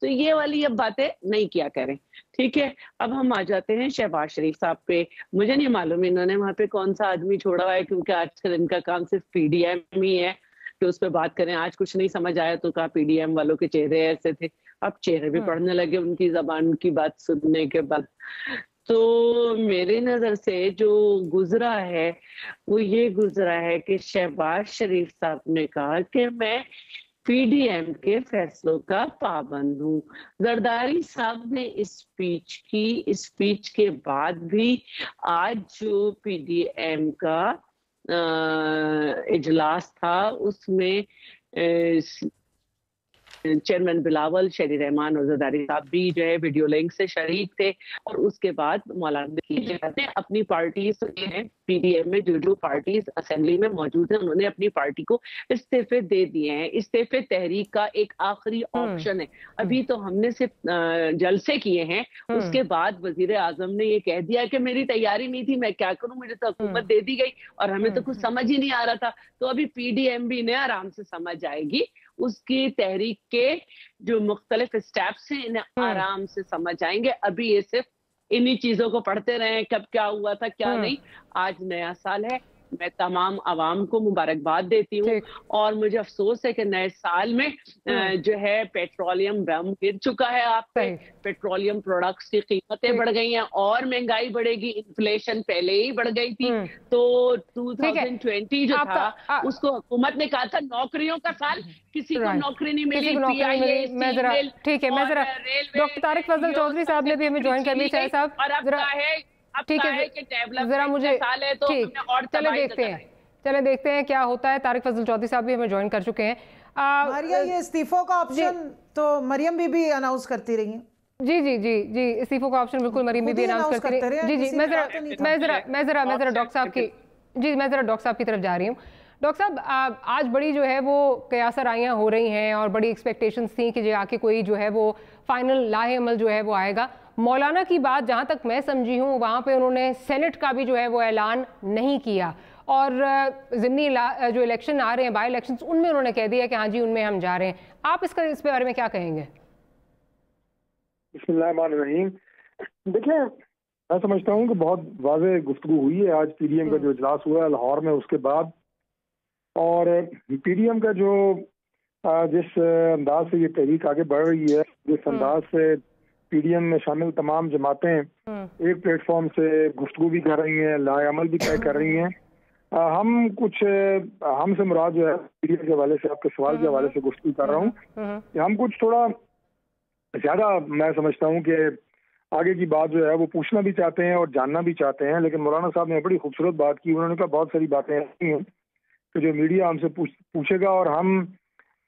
तो ये वाली अब बातें नहीं किया करें, ठीक है। अब हम आ जाते हैं शहबाज शरीफ साहब पे। मुझे नहीं मालूम इन्होंने वहां पे कौन सा आदमी छोड़ा हुआ है, क्योंकि आजकल इनका काम सिर्फ पीडीएम ही है कि उस पर बात करें। आज कुछ नहीं समझ आया तो कहा पीडीएम वालों के चेहरे ऐसे थे, अब चेहरे भी पढ़ने लगे उनकी जबान की बात सुनने के बाद। तो मेरे नजर से जो गुजरा है वो ये गुजरा है कि शहबाज शरीफ साहब ने कहा कि मैं पीडीएम के फैसलों का पाबंद हूँ। जरदारी साहब ने इस स्पीच के बाद भी आज जो पीडीएम का इजलास था उसमें चेयरमैन बिलावल, शेरी रहमान और जरदारी साहब भी जो है वीडियो लिंक से शरीक थे। और उसके बाद मौलाना ने अपनी पार्टी पीडीएम में जो पार्टीज असेंबली में मौजूद है उन्होंने अपनी पार्टी को इस्तीफे दे दिए हैं। इस्तीफे तहरीक का एक आखिरी ऑप्शन है। अभी तो हमने सिर्फ जलसे किए हैं, उसके बाद वजीर आजम ने ये कह दिया कि मेरी तैयारी नहीं थी, मैं क्या करूं, मुझे तो हुकूमत दे दी गई और हमें तो कुछ समझ ही नहीं आ रहा था। तो अभी पीडीएम भी ने आराम से समझ आएगी, उसकी तहरीक के जो मुख्तलिफ स्टेप्स हैं इन्हें आराम से समझ आएंगे। अभी ये सिर्फ इन्हीं चीजों को पढ़ते रहे, कब क्या हुआ था क्या नहीं। आज नया साल है, मैं तमाम आवाम को मुबारकबाद देती हूँ। और मुझे अफसोस है कि नए साल में जो है पेट्रोलियम बम गिर चुका है आप पे, पेट्रोलियम प्रोडक्ट्स की कीमतें बढ़ गई हैं और महंगाई बढ़ेगी। इन्फ्लेशन पहले ही बढ़ गई थी। तो 2020 जो था उसको हुकूमत ने कहा था नौकरियों का साल, किसी को नौकरी नहीं मिली। ठीक है, मैं जरा डॉक्टर तारिक फजल चौधरी साहब ने भी हमें ज्वाइन कर लिया साहब, ठीक है जरा मुझे ठीक, चले देखते हैं क्या होता है। तारिक फजल चौधरी साहब भी हमें ज्वाइन कर चुके हैं। मारिया, ये इस्तीफों का ऑप्शन तो मरियम बीबी अनाउंस करती रही हैं। जी इस्तीफों का ऑप्शन बिल्कुल मरियम बीबी अनाउंस करती रही। जी मैं जरा डॉक्टर साहब की डॉक्टर साहब की तरफ जा रही हूँ। डॉक्टर साहब, आज बड़ी जो है वो कयासराइयाँ हो रही हैं और बड़ी एक्सपेक्टेशंस थी कि जो आके कोई जो है वो फाइनल लाहे अमल जो है वो आएगा। मौलाना की बात जहाँ तक मैं समझी हूँ वहाँ पे उन्होंने सेनेट का भी जो है वो ऐलान नहीं किया, और ज़िमनी जो इलेक्शन आ रहे हैं, बाई इलेक्शन, उनमें उन्होंने कह दिया कि हाँ जी उनमें हम जा रहे हैं। आप इस बारे में क्या कहेंगे? बिस्मिल्लाहिर्रहमानिर्रहीम। देखिए, मैं समझता हूँ कि बहुत वाज़ेह गुफ्तगू हुई है आज पीडीएम का जो इजलास हुआ है लाहौर में उसके बाद। और पीडीएम का जो जिस अंदाज से ये तहरीक आगे बढ़ रही है, जिस अंदाज से पीडीएम में शामिल तमाम जमातें एक प्लेटफॉर्म से गुफ्तगू भी कर रही हैं, लाएअमल भी तय कर रही हैं। हमसे मुराद जो है पीडीएम के हवाले से, आपके सवाल के हवाले से गुफ्तगू कर रहा हूँ। हम कुछ थोड़ा ज्यादा, मैं समझता हूँ कि आगे की बात जो है वो पूछना भी चाहते हैं और जानना भी चाहते हैं। लेकिन मौलाना साहब ने बड़ी खूबसूरत बात की। उन्होंने कहा बहुत सारी बातें ऐसी हैं कि जो मीडिया हमसे पूछेगा और हम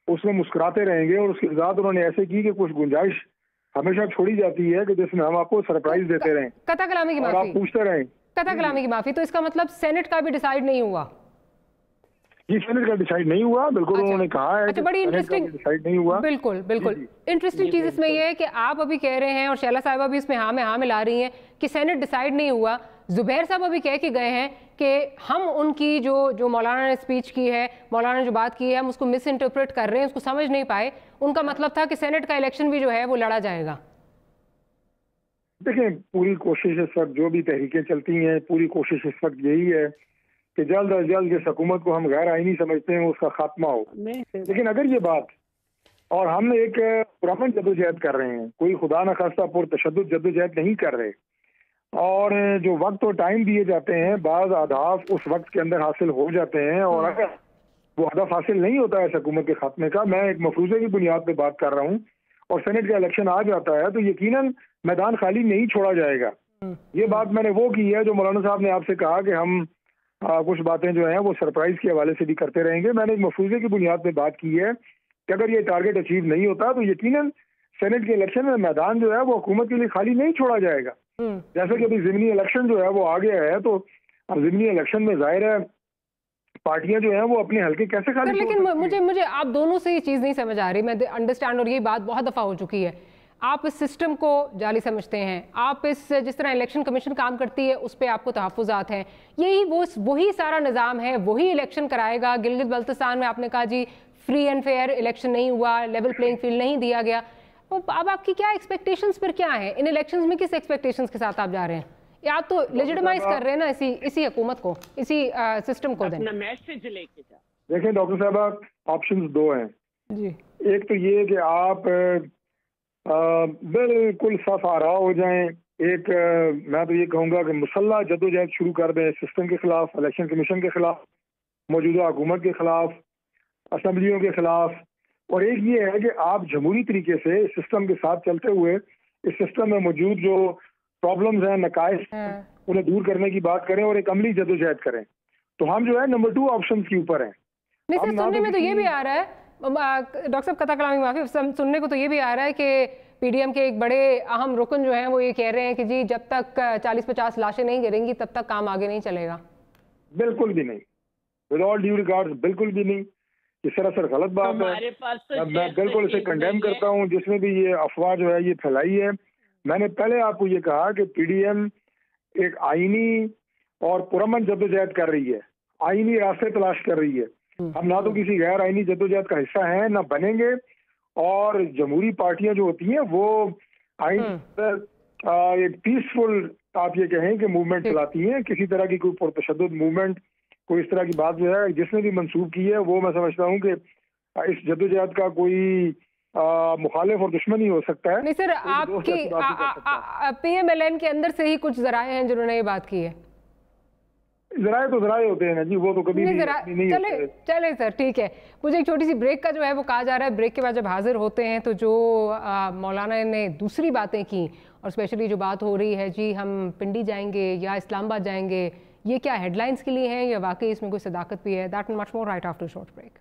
उसमें मुस्कुराते रहेंगे। और उसके साथ उन्होंने ऐसे की कि कुछ गुंजाइश हमेशा छोड़ी जाती है कि जिसमें हम आपको सरप्राइज देते रहें, कथा कलामी की और आप पूछते रहें। कथा कलामी की माफी। तो इसका मतलब सेनेट का भी डिसाइड नहीं हुआ? जी, सेनेट का डिसाइड नहीं हुआ, बिल्कुल। उन्होंने कहा है बड़ी इंटरेस्टिंग डिसाइड नहीं हुआ। बिल्कुल इंटरेस्टिंग चीज इसमें यह है कि आप अभी कह रहे हैं और शैला साहिबा भी इसमें हाँ में हाँ मिला रही हैं कि सेनेट डिसाइड नहीं हुआ। जुबैर साहब अभी कह के गए हैं कि हम उनकी जो मौलाना ने स्पीच की है, मौलाना ने जो बात की है, हम उसको मिस इंटरप्रेट कर रहे हैं, उसको समझ नहीं पाए। उनका मतलब था कि सेनेट का इलेक्शन भी जो है वो लड़ा जाएगा। देखिए, पूरी कोशिश इस वक्त जो भी तहरीकें चलती हैं, पूरी कोशिश इस वक्त यही है कि जल्द अज जल्द जिस हुकूमत को हम गैर आईनी समझते हैं उसका खात्मा हो। लेकिन अगर ये बात, और हम एक पुरअमन जद्दोजहद कर रहे हैं, कोई खुदा न खास्ता पुरतशद्दुद जद्दोजहद नहीं कर रहे, और जो वक्त और टाइम दिए जाते हैं बाज़ अहदाफ उस वक्त के अंदर हासिल हो जाते हैं। और अगर वो हदफ हासिल नहीं होता है इस हुकूमत के खात्मे का। मैं एक मफरूजे की बुनियाद पे बात कर रहा हूँ, और सेनेट का इलेक्शन आ जाता है तो यकीनन मैदान खाली नहीं छोड़ा जाएगा। ये बात मैंने वो की है जो मौलाना साहब ने आपसे कहा कि हम कुछ बातें जो हैं वो सरप्राइज के हवाले से भी करते रहेंगे। मैंने एक मफरूजे की बुनियाद पे बात की है कि अगर ये टारगेट अचीव नहीं होता तो यकीनन सेनेट के इलेक्शन में मैदान जो है वो हुकूमत के लिए खाली नहीं छोड़ा जाएगा। जैसे कि अभी ज़िमनी इलेक्शन जो है वो आ गया है, तो अब ज़िमनी इलेक्शन में जाहिर है पार्टियां जो हैं वो अपने हल्के कैसे खाली। लेकिन मुझे आप दोनों से ये चीज़ नहीं समझ आ रही। मैं अंडरस्टैंड, और ये बात बहुत दफ़ा हो चुकी है, आप इस सिस्टम को जाली समझते हैं, आप जिस तरह इलेक्शन कमीशन काम करती है उस पर आपको तहफ़्फ़ुज़ात हैं, यही वही सारा निज़ाम है, वही इलेक्शन कराएगा। गिलगित बल्तिस्तान में आपने कहा जी फ्री एंड फेयर इलेक्शन नहीं हुआ, लेवल प्लेइंग फील्ड नहीं दिया गया। तो अब आपकी क्या एक्सपेक्टेशंस फिर क्या है इन इलेक्शंस में? किस एक्सपेक्टेशंस के साथ आप जा रहे हैं? या तो लेजिटिमाइज कर रहे हैं ना इसी हुकूमत को, इसी सिस्टम को? अपना मैसेज लेके जा। देखें डॉक्टर साहब, ऑप्शंस दो हैं जी। एक तो ये कि आप बिल्कुल साफ आरा हो जाएं, एक मैं तो ये कहूँगा कि मुसल्ला जद्दोजहद शुरू कर दें सिस्टम के खिलाफ, इलेक्शन कमीशन के खिलाफ, मौजूदा हुकूमत के खिलाफ, असम्बलियों के खिलाफ। और एक ये है कि आप जमहूरी तरीके से इस सिस्टम के साथ चलते हुए इस सिस्टम में मौजूद जो प्रॉब्लम्स हैं, नकाइश, उन्हें दूर करने की बात करें और एक अमली जद्दोजहद करें। तो हम जो है नंबर 2 ऑप्शन के ऊपर हैं। नहीं सर, सुनने में तो ये भी आ रहा है, डॉक्टर साहब कथा कलामी माफी, सुनने को तो ये भी आ रहा है कि पीडीएम के एक बड़े अहम रुकन जो हैं वो ये कह रहे हैं कि जी जब तक 40-50 लाशें नहीं गिरेंगी तब तक काम आगे नहीं चलेगा। बिल्कुल भी नहीं, विद ऑल ड्यू रिगार्ड्स, बिल्कुल भी नहीं। ये सरासर गलत बात है। तो मैं बिल्कुल इसे कंडेम करता हूँ जिसने भी ये अफवाह जो है ये फैलाई है। मैंने पहले आपको ये कहा कि पीडीएम एक आईनी और पुरअमन जद्दोजहद कर रही है, आईनी रास्ते तलाश कर रही है। हम ना तो किसी गैर आईनी जद्दोजहद का हिस्सा हैं, ना बनेंगे। और जमहूरी पार्टियां जो होती हैं वो आईन एक पीसफुल आप ये कहें कि मूवमेंट चलाती हैं। किसी तरह की कोई पुरतशद्दुद मूवमेंट, कोई इस तरह की बात जो है जिसने भी मंसूब की है, वो मैं समझता हूँ कि इस जद्दोजहद का कोई मुखालिफ और दुश्मन ही हो सकता है। नहीं सर, आपकी पीएमएलएन के अंदर से ही कुछ जराए हैं जिन्होंने ये बात की है। जराए तो जराए होते हैं ना जी, वो तो कभी नहीं चले सर, ठीक है। मुझे एक छोटी सी ब्रेक का जो है वो कहा जा रहा है, ब्रेक के बाद जब हाजिर होते हैं तो जो मौलाना ने दूसरी बातें की, और स्पेशली जो बात हो रही है जी हम पिंडी जाएंगे या इस्लामाबाद जाएंगे, ये क्या हेडलाइंस के लिए हैं या वाकई इसमें कोई सदाकत भी है? That and much more right after short break.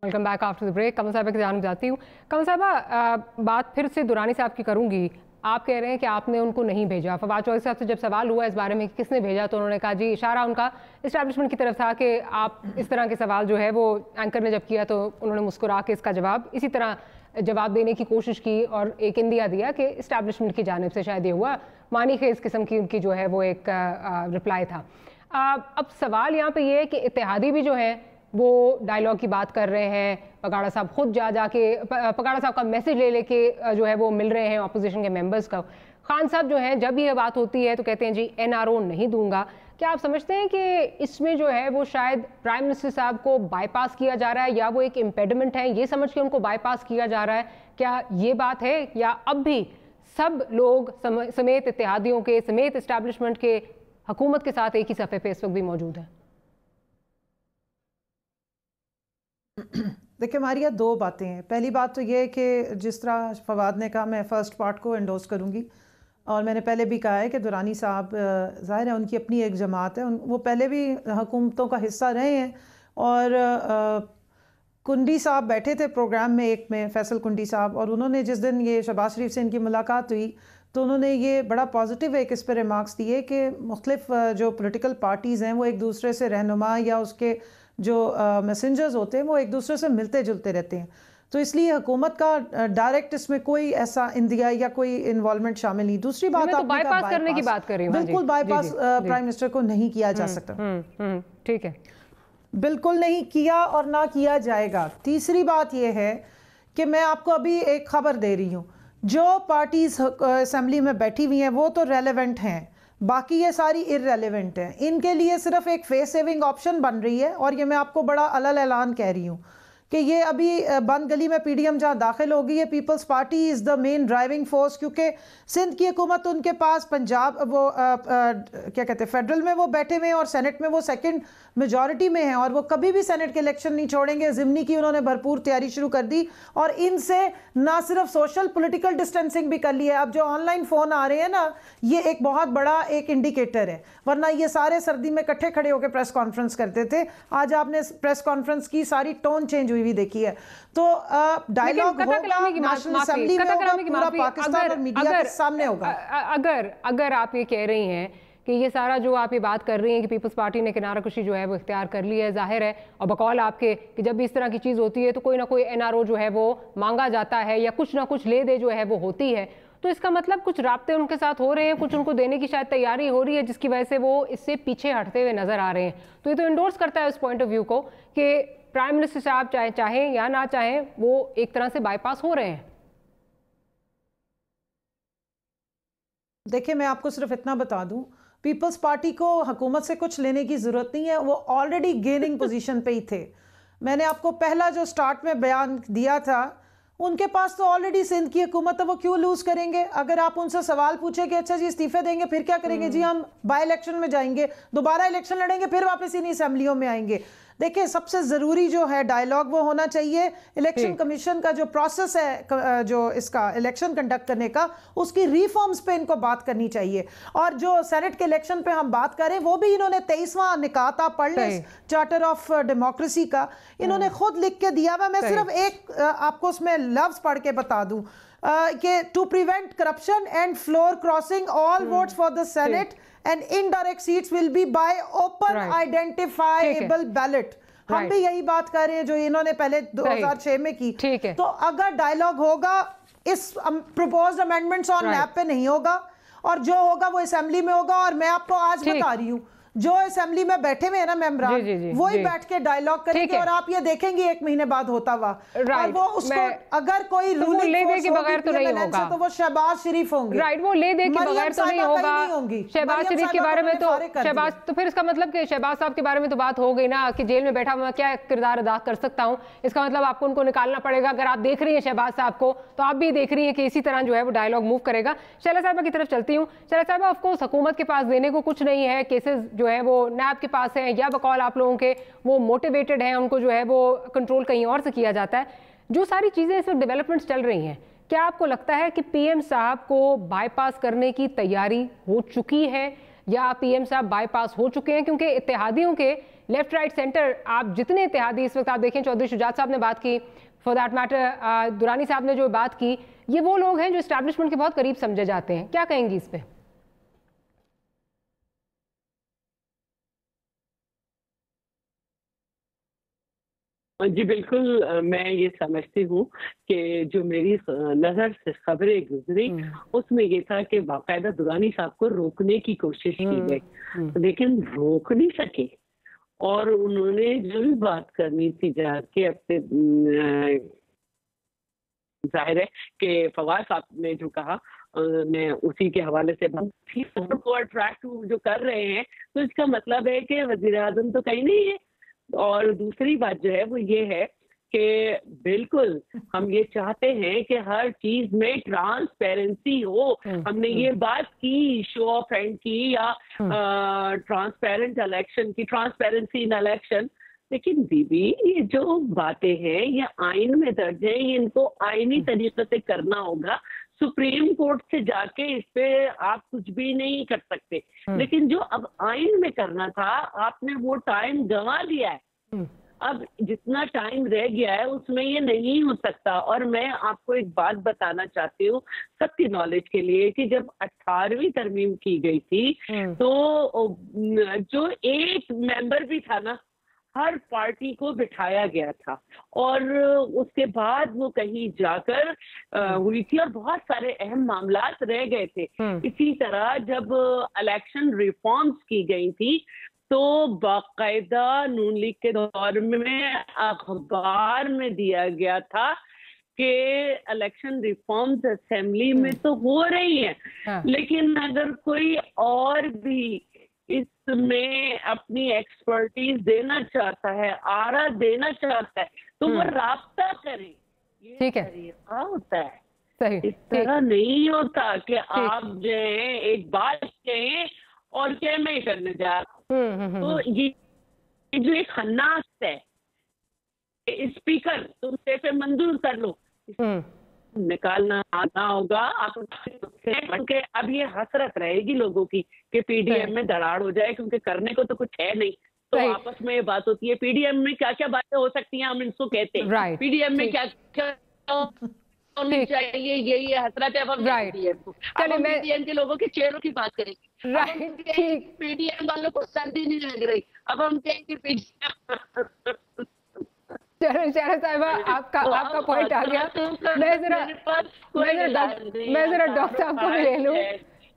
Welcome back after the break. Kamal साहबा की जानिब जाती हूँ। कमल साहबा, बात फिर से दुरानी साहब की करूँगी। आप कह रहे हैं कि आपने उनको नहीं भेजा। फवाद चौधरी साहब से जब सवाल हुआ इस बारे में कि किसने भेजा, तो उन्होंने कहा जी इशारा उनका इस्टेब्लिशमेंट की तरफ था कि आप इस तरह के सवाल जो है वो एंकर ने जब किया तो उन्होंने मुस्कुरा के इसका जवाब इसी तरह जवाब देने की कोशिश की और एक इंदिया दिया कि इस्टेब्लिशमेंट की जानिब से शायद ये हुआ। मानी खेज किस्म की उनकी जो है वो एक रिप्लाई था। अब सवाल यहाँ पर यह है कि इत्तेहादी भी जो है वो डायलॉग की बात कर रहे हैं। पगाड़ा साहब खुद जाके पगाड़ा साहब का मैसेज ले लेके जो है वो मिल रहे हैं अपोजिशन के मेंबर्स का। खान साहब जो हैं जब ये बात होती है तो कहते हैं जी एनआरओ नहीं दूंगा। क्या आप समझते हैं कि इसमें जो है वो शायद प्राइम मिनिस्टर साहब को बाईपास किया जा रहा है या वो एक इम्पेडिमेंट है, ये समझ के उनको बाईपास किया जा रहा है? क्या ये बात है या अब भी सब लोग समेत इत्तेहादियों के समेत इस्टेब्लिशमेंट के हुकूमत के साथ एक ही सफ़े पे इस वक्त भी मौजूद है? देखिए मारिया, दो बातें हैं। पहली बात तो ये है कि जिस तरह फवाद ने कहा, मैं फ़र्स्ट पार्ट को एंडोर्स करूँगी और मैंने पहले भी कहा है कि दुरानी साहब ज़ाहिर है उनकी अपनी एक जमात है, वो पहले भी हुकूमतों का हिस्सा रहे हैं। और कुंडी साहब बैठे थे प्रोग्राम में एक में, फैसल कुंडी साहब, और उन्होंने जिस दिन ये शहबाज शरीफ से इनकी मुलाकात हुई तो उन्होंने ये बड़ा पॉजिटिव एक इस पर रिमार्क्स दिए कि मुख्तलिफ जो पोलिटिकल पार्टीज़ हैं वो एक दूसरे से रहनुमा या उसके जो मैसेंजर्स होते हैं वो एक दूसरे से मिलते जुलते रहते हैं। तो इसलिए हुकूमत का डायरेक्ट इसमें कोई ऐसा इंदिया या कोई इन्वॉल्वमेंट शामिल नहीं। दूसरी बात, तो बाईपास करने की बात कर रही हूं। बिल्कुल बाईपास प्राइम मिनिस्टर को नहीं किया जा सकता। ठीक है, बिल्कुल नहीं किया और ना किया जाएगा। तीसरी बात यह है कि मैं आपको अभी एक खबर दे रही हूँ, जो पार्टीज असेंबली में बैठी हुई हैं वो तो रेलेवेंट हैं, बाकी ये सारी इररेलेवेंट हैं। इनके लिए सिर्फ एक फेस सेविंग ऑप्शन बन रही है और ये मैं आपको बड़ा अलल ऐलान कह रही हूँ कि ये अभी बंद गली में पीडीएम जहाँ दाखिल होगी, ये Peoples Party is the main driving force, क्योंकि सिंध की हुकूमत उनके पास, पंजाब वो क्या कहते हैं फेडरल में वो बैठे हुए हैं और सेनेट में वो सेकंड मेजॉरिटी में हैं और वो कभी भी सेनेट के इलेक्शन नहीं छोड़ेंगे। ज़िमनी की उन्होंने भरपूर तैयारी शुरू कर दी और इनसे ना सिर्फ सोशल पॉलिटिकल डिस्टेंसिंग भी कर ली है। अब जो ऑनलाइन फ़ोन आ रहे हैं ना, ये एक बहुत बड़ा एक इंडिकेटर है, वरना ये सारे सर्दी में इकट्ठे खड़े होकर प्रेस कॉन्फ्रेंस करते थे। आज आपने प्रेस कॉन्फ्रेंस की सारी टोन चेंज हुई देखी है। तो डायलॉग होगा, नेशनल असेंबली में होगा, पूरा पाकिस्तान और मीडिया के सामने होगा। अगर आप ये कह रही हैं कि ये सारा जो आप ये बात कर रही हैं कि पीपल्स पार्टी ने किनारा कशी जो है वो इख्तियार कर ली है, जाहिर है, और बकौल आपके कि जब भी इस तरह की चीज़ होती है तो कोई ना कोई एनआरओ जो है वो मांगा जाता है या कुछ ना कुछ ले दे जो है वो होती है, तो इसका मतलब कुछ राब्ते उनके साथ हो रहे हैं, कुछ उनको देने की शायद तैयारी हो रही है जिसकी वजह से वो इससे पीछे हटते हुए नजर आ रहे हैं। तो ये तो इंडोर्स करता है उस पॉइंट ऑफ व्यू को कि प्राइम मिनिस्टर साहब चाहें या ना चाहें वो एक तरह से बाईपास हो रहे हैं। देखिए, मैं आपको सिर्फ इतना बता दूं, पीपल्स पार्टी को हुकूमत से कुछ लेने की ज़रूरत नहीं है, वो ऑलरेडी गेनिंग पोजीशन पे ही थे। मैंने आपको पहला जो स्टार्ट में बयान दिया था, उनके पास तो ऑलरेडी सिंध की हुकूमत है, वो क्यों लूज़ करेंगे। अगर आप उनसे सवाल पूछे कि अच्छा जी इस्तीफे देंगे फिर क्या करेंगे, जी हम बाई इलेक्शन में जाएंगे, दोबारा इलेक्शन लड़ेंगे, फिर वापस इन्हीं असेंबलियों में आएंगे। देखिए, सबसे ज़रूरी जो है डायलॉग वो होना चाहिए। इलेक्शन कमीशन का जो प्रोसेस है जो इसका इलेक्शन कंडक्ट करने का, उसकी रिफॉर्म्स पे इनको बात करनी चाहिए। और जो सेनेट के इलेक्शन पे हम बात करें, वो भी इन्होंने 23वां निकाता पढ़ लें चार्टर ऑफ डेमोक्रेसी का, इन्होंने खुद लिख के दिया हुआ। मैं सिर्फ एक आपको उसमें लफ्ज पढ़ के बता दूं कि to prevent corruption and floor crossing all votes for the senate and indirect seats will be by open identifiable ballot। हम भी यही बात कर रहे हैं जो इन्होंने पहले 2006 में की। तो अगर डायलॉग होगा, इस प्रपोज्ड अमेंडमेंट्स ऑन लैब पे नहीं होगा और जो होगा वो असेंबली में होगा। और मैं आपको आज बता रही हूँ, जो असेंबली में बैठे हुए हैं ना मेंबरान, वही बैठ के डायलॉग करेंगे और आप ये देखेंगे 1 महीने बाद होता हुआ। और वो उसको अगर कोई रूलिंग फोर्स के बगैर तो नहीं होगा, तो वो शहबाज शरीफ होंगे। राइट, वो ले दे के बगैर तो नहीं होगा। शहबाज शरीफ के बारे में तो शहबाज, तो फिर इसका मतलब कि शहबाज साहब के बारे में तो बात हो गई ना कि जेल में बैठा मैं क्या किरदार अदा कर सकता हूँ। इसका मतलब आपको उनको निकालना पड़ेगा। अगर आप देख रही हैं शहबाज साहब को, तो आप भी देख रही हैं कि इसी तरह जो है वो डायलॉग मूव करेगा। शैला साहबा की तरफ चलती हूँ। शैला साहबा, ऑफकोर्स हुकूमत के पास देने को कुछ नहीं है, केसेस जो है वो नैब के पास है या बकौल आप लोगों के वो मोटिवेटेड हैं, उनको जो है वो कंट्रोल कहीं और से किया जाता है। जो सारी चीजें इस वक्त डेवलपमेंट्स चल रही हैं, क्या आपको लगता है कि पीएम साहब को बाईपास करने की तैयारी हो चुकी है या पीएम साहब बाईपास हो चुके हैं? क्योंकि इत्तेहादियों के लेफ्ट राइट सेंटर, आप जितने इत्तेहादी इस वक्त आप देखें, चौधरी शुजात साहब ने बात की, फॉर दैट मैटर दुरानी साहब ने जो बात की, ये वो लोग हैं जो एस्टैब्लिशमेंट के बहुत करीब समझे जाते हैं। क्या कहेंगी इस पे? जी बिल्कुल, मैं ये समझती हूँ कि जो मेरी नज़र से खबरें गुजरी उसमें ये था कि बाकायदा दुरानी साहब को रोकने की कोशिश की गई, लेकिन रोक नहीं सके। और उन्होंने जो भी बात करनी थी जाके अपने, जाहिर है कि फवाद साहब ने जो कहा मैं उसी के हवाले से को अट्रैक्ट जो कर रहे हैं, तो इसका मतलब है कि वज़ीर आज़म तो कहीं नहीं है। और दूसरी बात जो है वो ये है कि बिल्कुल हम ये चाहते हैं कि हर चीज में ट्रांसपेरेंसी हो। हमने ये बात की शो ऑफ हैंड की या ट्रांसपेरेंट इलेक्शन की, ट्रांसपेरेंसी इन इलेक्शन, लेकिन दीदी ये जो बातें हैं ये आइन में दर्ज है, इनको आइनी तरीके से करना होगा। सुप्रीम कोर्ट से जाके इस पे आप कुछ भी नहीं कर सकते, लेकिन जो अब आइन में करना था आपने वो टाइम गंवा दिया है। अब जितना टाइम रह गया है उसमें ये नहीं हो सकता। और मैं आपको एक बात बताना चाहती हूँ सबकी नॉलेज के लिए कि जब 18वीं तरमीम की गई थी तो जो एक मेंबर भी था ना, हर पार्टी को बिठाया गया था और उसके बाद वो कहीं जाकर हुई थी और बहुत सारे अहम मामलात रह गए थे। इसी तरह जब इलेक्शन रिफॉर्म्स की गई थी तो बाकायदा नून लीग के दौर में अखबार में दिया गया था कि इलेक्शन रिफॉर्म्स असेंबली में तो हो रही हैं, लेकिन अगर कोई और भी इस उसमें अपनी एक्सपर्टीज देना चाहता है, आरा देना चाहता है, तो वो राब्ता करे। ठीक है, तरीका होता है, सही। इस तरह नहीं होता कि आप जो है एक बात कहें और क्या मैं करने जा रहा हूँ। तो ये जो एक खन्नास है, स्पीकर तुम से मंजूर कर लो, निकालना आना होगा। आप अब ये हसरत रहेगी लोगों की कि पीडीएम में दरार हो जाए, क्योंकि करने को तो कुछ है नहीं। तो आपस में ये बात होती है पीडीएम में क्या क्या बातें हो सकती हैं, हम इनको कहते हैं पीडीएम में क्या क्या होनी चाहिए, यही हसरत है। अब हम पीडीएम के लोगों के चेहरों की बात करेंगे। राइट, पीडीएम वालों को सर्दी नहीं लग रही, अब हम कहेंगे पीडीएम। चलो साहिबा, आपका पॉइंट आ गया। मैं जरा डॉक्टर साहब को भी ले लूँ,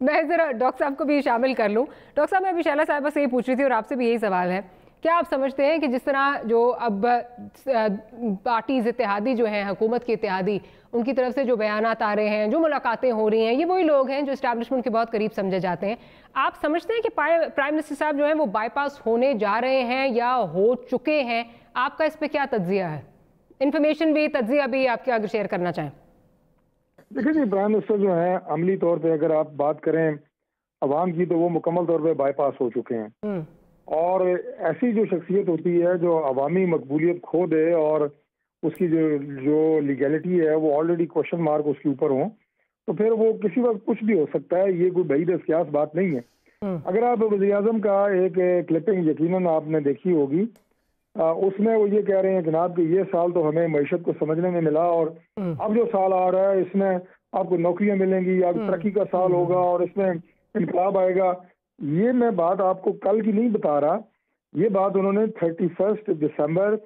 मैं जरा डॉक्टर साहब को भी शामिल कर लूँ। डॉक्टर साहब, मैं अभी शैला साहिबा से ही पूछ रही थी और आपसे भी यही सवाल है, क्या आप समझते हैं कि जिस तरह जो अब पार्टीज इत्तेहादी जो हैं, हुकूमत के इत्तेहादी, उनकी तरफ से जो बयानात आ रहे हैं, जो मुलाकातें हो रही हैं, ये वही लोग हैं जो इस्टेब्लिशमेंट के बहुत करीब समझे जाते हैं। आप समझते हैं कि प्राइम मिनिस्टर साहब जो हैं वो बाईपास होने जा रहे हैं या हो चुके हैं? आपका इस पर क्या तज्जिया है? इंफॉर्मेशन भी, तज्जिया भी आपके अगर शेयर करना चाहें। देखिए जी, प्राइम मिनिस्टर जो है अमली तौर पे अगर आप बात करें अवाम की, तो वो मुकम्मल तौर पे बाईपास हो चुके हैं। और ऐसी जो शख्सियत होती है जो अवामी मकबूलियत खो दे और उसकी जो लीगैलिटी है वो ऑलरेडी क्वेश्चन मार्क उसके ऊपर हो, तो फिर वो किसी वक्त कुछ भी हो सकता है। ये कोई बईद असियास बात नहीं है। अगर आप वज़ीर-ए-आज़म का एक क्लिपिंग यकीनन आपने देखी होगी, उसमें वो ये कह रहे हैं जनाब कि ये साल तो हमें मईशत को समझने में मिला और अब जो साल आ रहा है इसमें आपको नौकरियां मिलेंगी, या तरक्की का साल होगा और इसमें इनकलाब आएगा। ये मैं बात आपको कल की नहीं बता रहा, ये बात उन्होंने 31 दिसंबर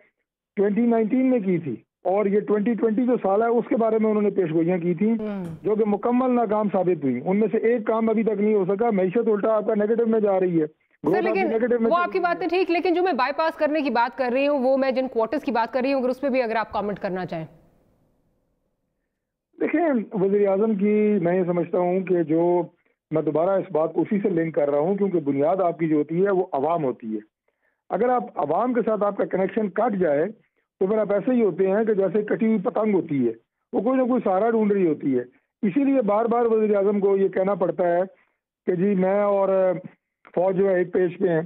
2019 में की थी, और ये 2020 जो साल है उसके बारे में उन्होंने पेशगोइयां की थी जो कि मुकम्मल नाकाम साबित हुई। उनमें से एक काम अभी तक नहीं हो सका। मईशत उल्टा आपका नेगेटिव में जा रही है। सर, लेकिन वो आपकी बात है ठीक, लेकिन जो मैं बाईपास करने की बात कर रही हूँ, वो मैं जिन क्वार्टर्स की बात कर रही हूँ, अगर उस पर भी अगर आप कमेंट करना चाहें। देखिए, वज़ीर-ए-आज़म की मैं ये समझता हूँ कि जो मैं दोबारा इस बात को उसी से लिंक कर रहा हूँ, क्योंकि बुनियाद आपकी जो होती है वो अवाम होती है। अगर आप अवाम के साथ आपका कनेक्शन कट जाए तो फिर आप ऐसे ही होते हैं कि जैसे कटी हुई पतंग होती है, वो कोई ना कोई सहारा ढूंढ रही होती है। इसीलिए बार बार वज़ीर-ए-आज़म को ये कहना पड़ता है कि जी मैं और फौज जो है एक पेज पे हैं।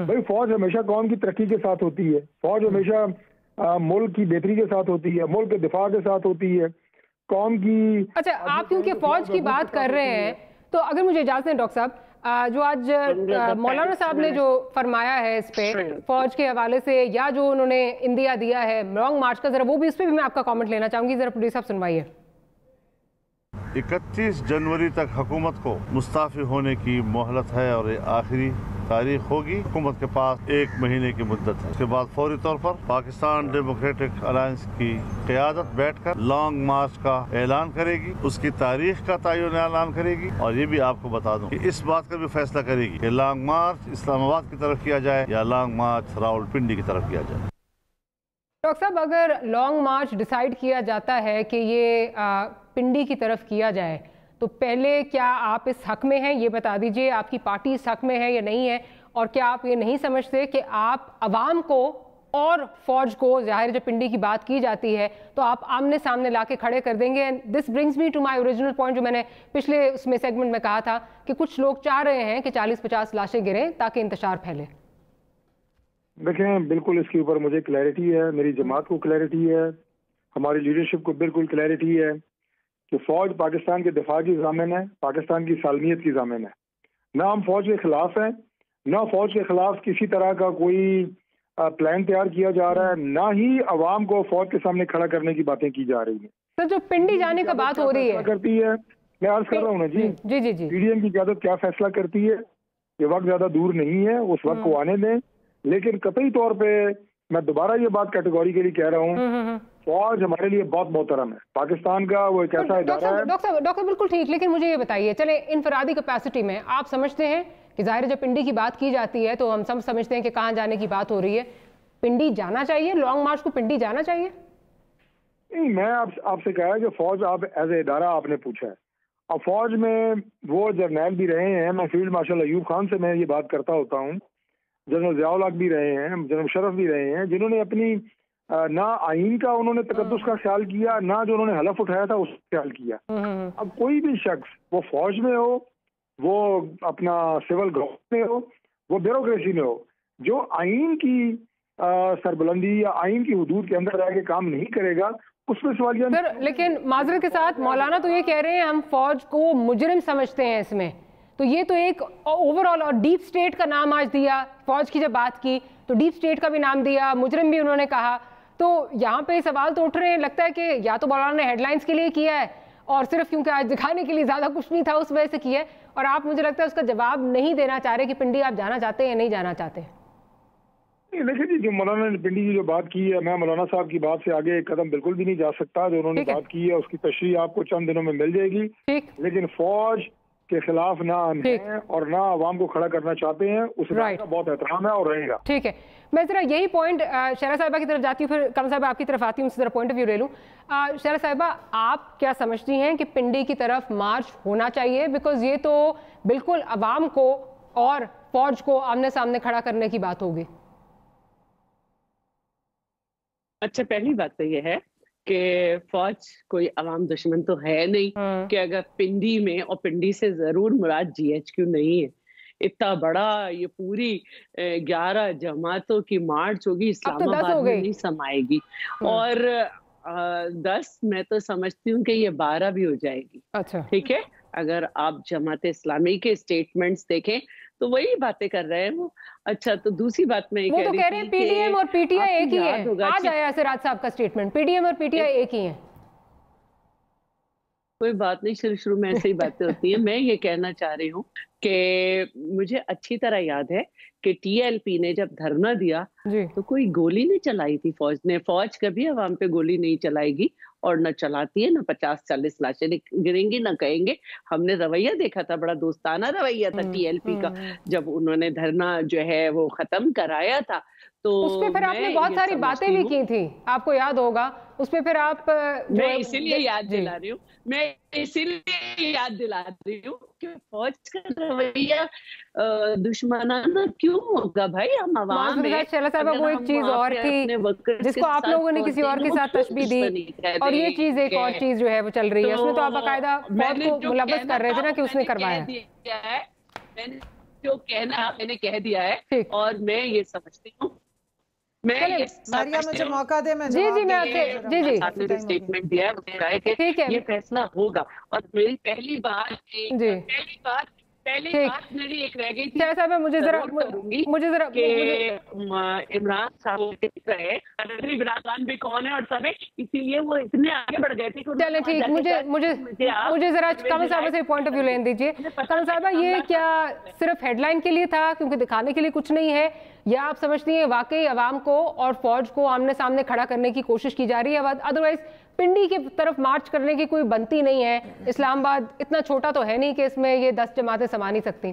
भाई, फौज हमेशा कौम की तरक्की के साथ होती है, फौज हमेशा मुल्क की बेहतरी के साथ होती है, मुल्क के दिफा के साथ होती है, कौम की। अच्छा, आप क्योंकि फौज की बात कर रहे हैं तो अगर मुझे इजाजत दें डॉक्टर साहब, जो आज मौलाना साहब ने जो फरमाया है इस पे फौज के हवाले से, या जो उन्होंने इंदिया दिया है लॉन्ग मार्च का, जरा वो भी इस पे भी मैं आपका कमेंट लेना चाहूंगी। जरा प्रोड्यूसर साहब सुनवाइए। 31 जनवरी तक हुकूमत को मुस्ताफी होने की मोहलत है और ये आखिरी तारीख होगी। हुकूमत के पास 1 महीने की मुद्दत है। उसके बाद फौरी तौर पर पाकिस्तान डेमोक्रेटिक अलायंस की क़यादत बैठकर लॉन्ग मार्च का ऐलान करेगी, उसकी तारीख का तयन ऐलान करेगी, और ये भी आपको बता दूं कि इस बात का भी फैसला करेगी कि लॉन्ग मार्च इस्लामाबाद की तरफ किया जाए या लॉन्ग मार्च रावलपिंडी की तरफ किया जाए। डॉक्टर साहब, अगर लॉन्ग मार्च डिसाइड किया जाता है कि ये पिंडी की तरफ किया जाए, तो पहले क्या आप इस हक में हैं, ये बता दीजिए, आपकी पार्टी इस हक में है या नहीं है? और क्या आप ये नहीं समझते कि आप अवाम को और फौज को, जाहिर जब पिंडी की बात की जाती है तो आप आमने सामने लाके खड़े कर देंगे? And this brings me to my original point, जो मैंने पिछले उसमें सेगमेंट में कहा था कि कुछ लोग चाह रहे हैं कि 40-50 लाशें गिरें ताकि इंतशार फैले। देखें, बिल्कुल इसके ऊपर मुझे क्लैरिटी है, मेरी जमात को क्लैरिटी है, हमारी लीडरशिप को बिल्कुल क्लैरिटी है कि फौज पाकिस्तान के दिफा की ज़ामिन है, पाकिस्तान की सालमियत की ज़ामिन है। ना हम फौज के खिलाफ हैं, ना फौज के खिलाफ किसी तरह का कोई प्लान तैयार किया जा रहा है, ना ही अवाम को फौज के सामने खड़ा करने की बातें की जा रही है। तो जो पिंडी जाने का बात हो रही है करती है, मैं अर्ज कर रहा हूँ ना जी, पीडीएम की क़यादत क्या फैसला करती है, ये वक्त ज्यादा दूर नहीं है, उस वक्त को आने दें। लेकिन कतई तौर पे मैं दोबारा ये बात कैटेगोरिकली कह रहा हूँ, फौज हमारे लिए बहुत मोहतरम है, पाकिस्तान का वो एक ऐसा इदारा है। डॉक्टर बिल्कुल ठीक, लेकिन मुझे ये बताइए, चले इनफरादी कैपेसिटी में आप समझते हैं कि जाहिर जब पिंडी की बात की जाती है तो हम सब समझते हैं कि कहाँ जाने की बात हो रही है, पिंडी जाना चाहिए, लॉन्ग मार्च को पिंडी जाना चाहिए? नहीं, मैं आपसे कहा है कि फौज आप एज ए इदारा आपने पूछा है, अब फौज में वो जर्नैल भी रहे हैं, मैं फील्ड मार्शल अयूब खान से मैं ये बात करता होता हूँ, जनरल ज़ियाउल हक भी रहे हैं, जनरल मुशर्रफ भी रहे हैं, जिन्होंने अपनी ना आइन का उन्होंने तकद्दुस का ख्याल किया, ना जो उन्होंने हलफ उठाया था उसका ख्याल किया। अब कोई भी शख्स, वो फौज में हो, वो अपना सिविल गवर्नमेंट में हो, वो ब्यूरोक्रेसी में हो, जो आइन की सरबुलंदी या आइन की हुदूद के अंदर रह के काम नहीं करेगा, उसमें सवालिया सर। लेकिन माजरत के साथ मौलाना तो ये कह रहे हैं हम फौज को मुजरिम समझते हैं इसमें, तो ये तो एक ओवरऑल, और डीप स्टेट का नाम आज दिया, फौज की जब बात की तो डीप स्टेट का भी नाम दिया, मुजरिम भी उन्होंने कहा। तो यहाँ पे सवाल तो उठ रहे हैं, लगता है कि या तो मौलाना ने हेडलाइंस के लिए किया है और सिर्फ क्योंकि आज दिखाने के लिए ज्यादा कुछ नहीं था उस वजह से किया है, और आप मुझे लगता है उसका जवाब नहीं देना चाह रहे कि पिंडी आप जाना चाहते हैं या नहीं जाना चाहते। देखिए जी, जो मौलाना ने पिंडी की जो बात की है, मैं मौलाना साहब की बात से आगे एक कदम बिल्कुल भी नहीं जा सकता। जो उन्होंने बात की है उसकी तशरीह आपको चंद दिनों में मिल जाएगी, लेकिन फौज के खिलाफ ना हम हैं और ना आवाम को खड़ा करना चाहते हैं, उस बात का बहुत एहतराम है और रहेगा। ठीक है, मैं जरा यही पॉइंट शहरा साहिबा की तरफ जाती हूँ, फिर कमल साहब आपकी तरफ आती हूँ, उसी तरह पॉइंट ऑफ व्यू ले लूँ। शहरा साहिबा, आप क्या समझती हैं कि पिंडी की तरफ मार्च होना चाहिए? बिकॉज ये तो बिल्कुल अवाम को और फौज को आमने सामने खड़ा करने की बात होगी। अच्छा, पहली बात तो ये है कि फौज कोई अवाम दुश्मन तो है नहीं कि अगर पिंडी में, और पिंडी से जरूर मुराद GHQ नहीं है, इतना बड़ा ये पूरी 11 जमातों की मार्च होगी, इस्लामाबाद में नहीं समाएगी, और 10 मैं तो समझती हूँ कि ये 12 भी हो जाएगी। अच्छा, ठीक है, अगर आप जमात इस्लामी के स्टेटमेंट्स देखें तो वही बातें कर रहे हैं वो। अच्छा, तो दूसरी बात मैं वो तो कह रहे हैं PDM और PTI एक ही है। आज आया सिराज साहब का स्टेटमेंट, PDM और PTI एक ही है। कोई बात नहीं, शुरू में ऐसे ही बातें होती हैं। मैं ये कहना चाह रही हूँ कि मुझे अच्छी तरह याद है कि TLP ने जब धरना दिया तो कोई गोली नहीं चलाई थी फौज ने। फौज कभी अवाम पे गोली नहीं चलाएगी और न चलाती है, न 50-40 लाशें गिरेंगी, न कहेंगे। हमने रवैया देखा था, बड़ा दोस्ताना रवैया था TLP का, जब उन्होंने धरना जो है वो खत्म कराया था। तो उसपे फिर आपने बहुत सारी बातें भी की थी, आपको याद होगा। उसपे फिर आप मैं इसीलिए याद दिला रही हूँ, मैं इसीलिए याद दिला रही हूँ कि फौज का रवैया दुश्मनाना क्यों होगा भाई? हम आवाम में, शैला साहब, वो एक चीज और थी जिसको आप लोगों ने किसी और के साथ तशबीह दी, और ये चीज एक और चीज जो है वो चल रही है, उसमें तो आप बाकायदा फौज को मुलव्वस कर रहे थे ना कि उसने करवाया। मैंने जो कहना मैंने कह दिया है, और मैं ये समझती हूँ, मारिया मुझे मौका दे, मैं मैं आपसे स्टेटमेंट दिया है, ठीक है, ये फैसला होगा। और मेरी पहली बात मेरी एक रह गई थी, मुझे जरा इमरान साहब इमरान भी कौन है और सब है, इसीलिए वो इतने आगे बढ़ गए थे। चले ठीक, मुझे जरा कमल साहब से पॉइंट ऑफ व्यू लेने दीजिए। कमल साहब, ये क्या सिर्फ हेडलाइन के लिए था क्योंकि दिखाने के लिए कुछ नहीं है, या आप समझती हैं वाकई अवाम को और फौज को आमने सामने खड़ा करने की कोशिश की जा रही है? अदरवाइज पिंडी की तरफ मार्च करने की कोई बनती नहीं है। इस्लामाबाद इतना छोटा तो है नहीं कि इसमें ये 10 जमातें समा नहीं सकती।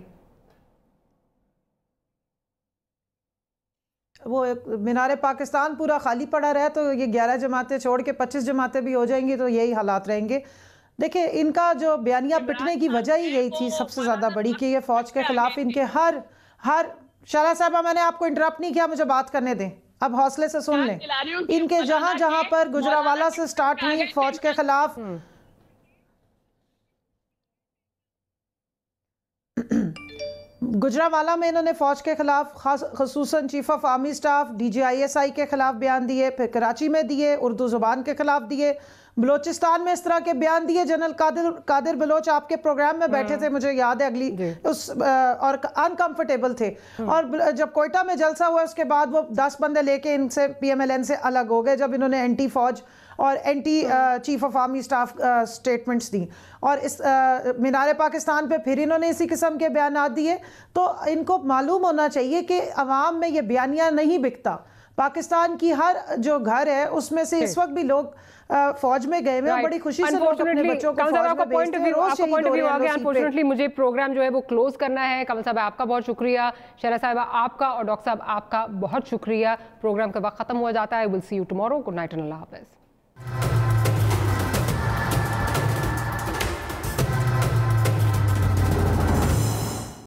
वो मीनार पाकिस्तान पूरा खाली पड़ा रहा तो ये 11 जमातें छोड़ के 25 जमातें भी हो जाएंगी तो यही हालात रहेंगे। देखिए, इनका जो बयानिया पिटने की वजह ही यही थी सबसे ज़्यादा बड़ी, कि ये फ़ौज के ख़िलाफ़ इनके हर शरा साहबा, मैंने आपको इंटरप्ट नहीं किया, मुझे बात करने दें, अब हौसले से सुन लें। इनके जहां पर गुजरावाला से स्टार्ट हुई फौज के खिलाफ, गुजरावाला में इन्होंने फौज के खिलाफ खसूसन chief of army staff DGISI के खिलाफ बयान दिए, फिर कराची में दिए, उर्दू जुबान के खिलाफ दिए, बलोचिस्तान में इस तरह के बयान दिए। जनरल कादिर बलोच आपके प्रोग्राम में बैठे थे, मुझे याद है, और अनकंफर्टेबल थे। और जब कोयटा में जलसा हुआ उसके बाद वो 10 बंदे लेके इनसे PMLN से अलग हो गए, जब इन्होंने एंटी फौज और anti chief of army staff statements दी। और इस मीनार पाकिस्तान पे फिर इन्होंने इसी किस्म के बयान दिए। तो इनको मालूम होना चाहिए कि अवाम में ये बयानिया नहीं बिकता। पाकिस्तान की हर जो घर है उसमें से इस वक्त भी लोग फौज में गए हुए, बड़ी खुशी से लोग अपने बच्चों को फौज में भेजते हैं, रोज शहीद हो रहे हैं। अनफॉर्चुनेटली मुझे प्रोग्राम जो है वो क्लोज करना है। कमल साहब आपका बहुत शुक्रिया, शहरा साहिबा आपका, और डॉक्टर साहब आपका बहुत शुक्रिया। प्रोग्राम का वक्त खत्म हो जाता है। Will see you tomorrow. Good night and Allah Hafiz.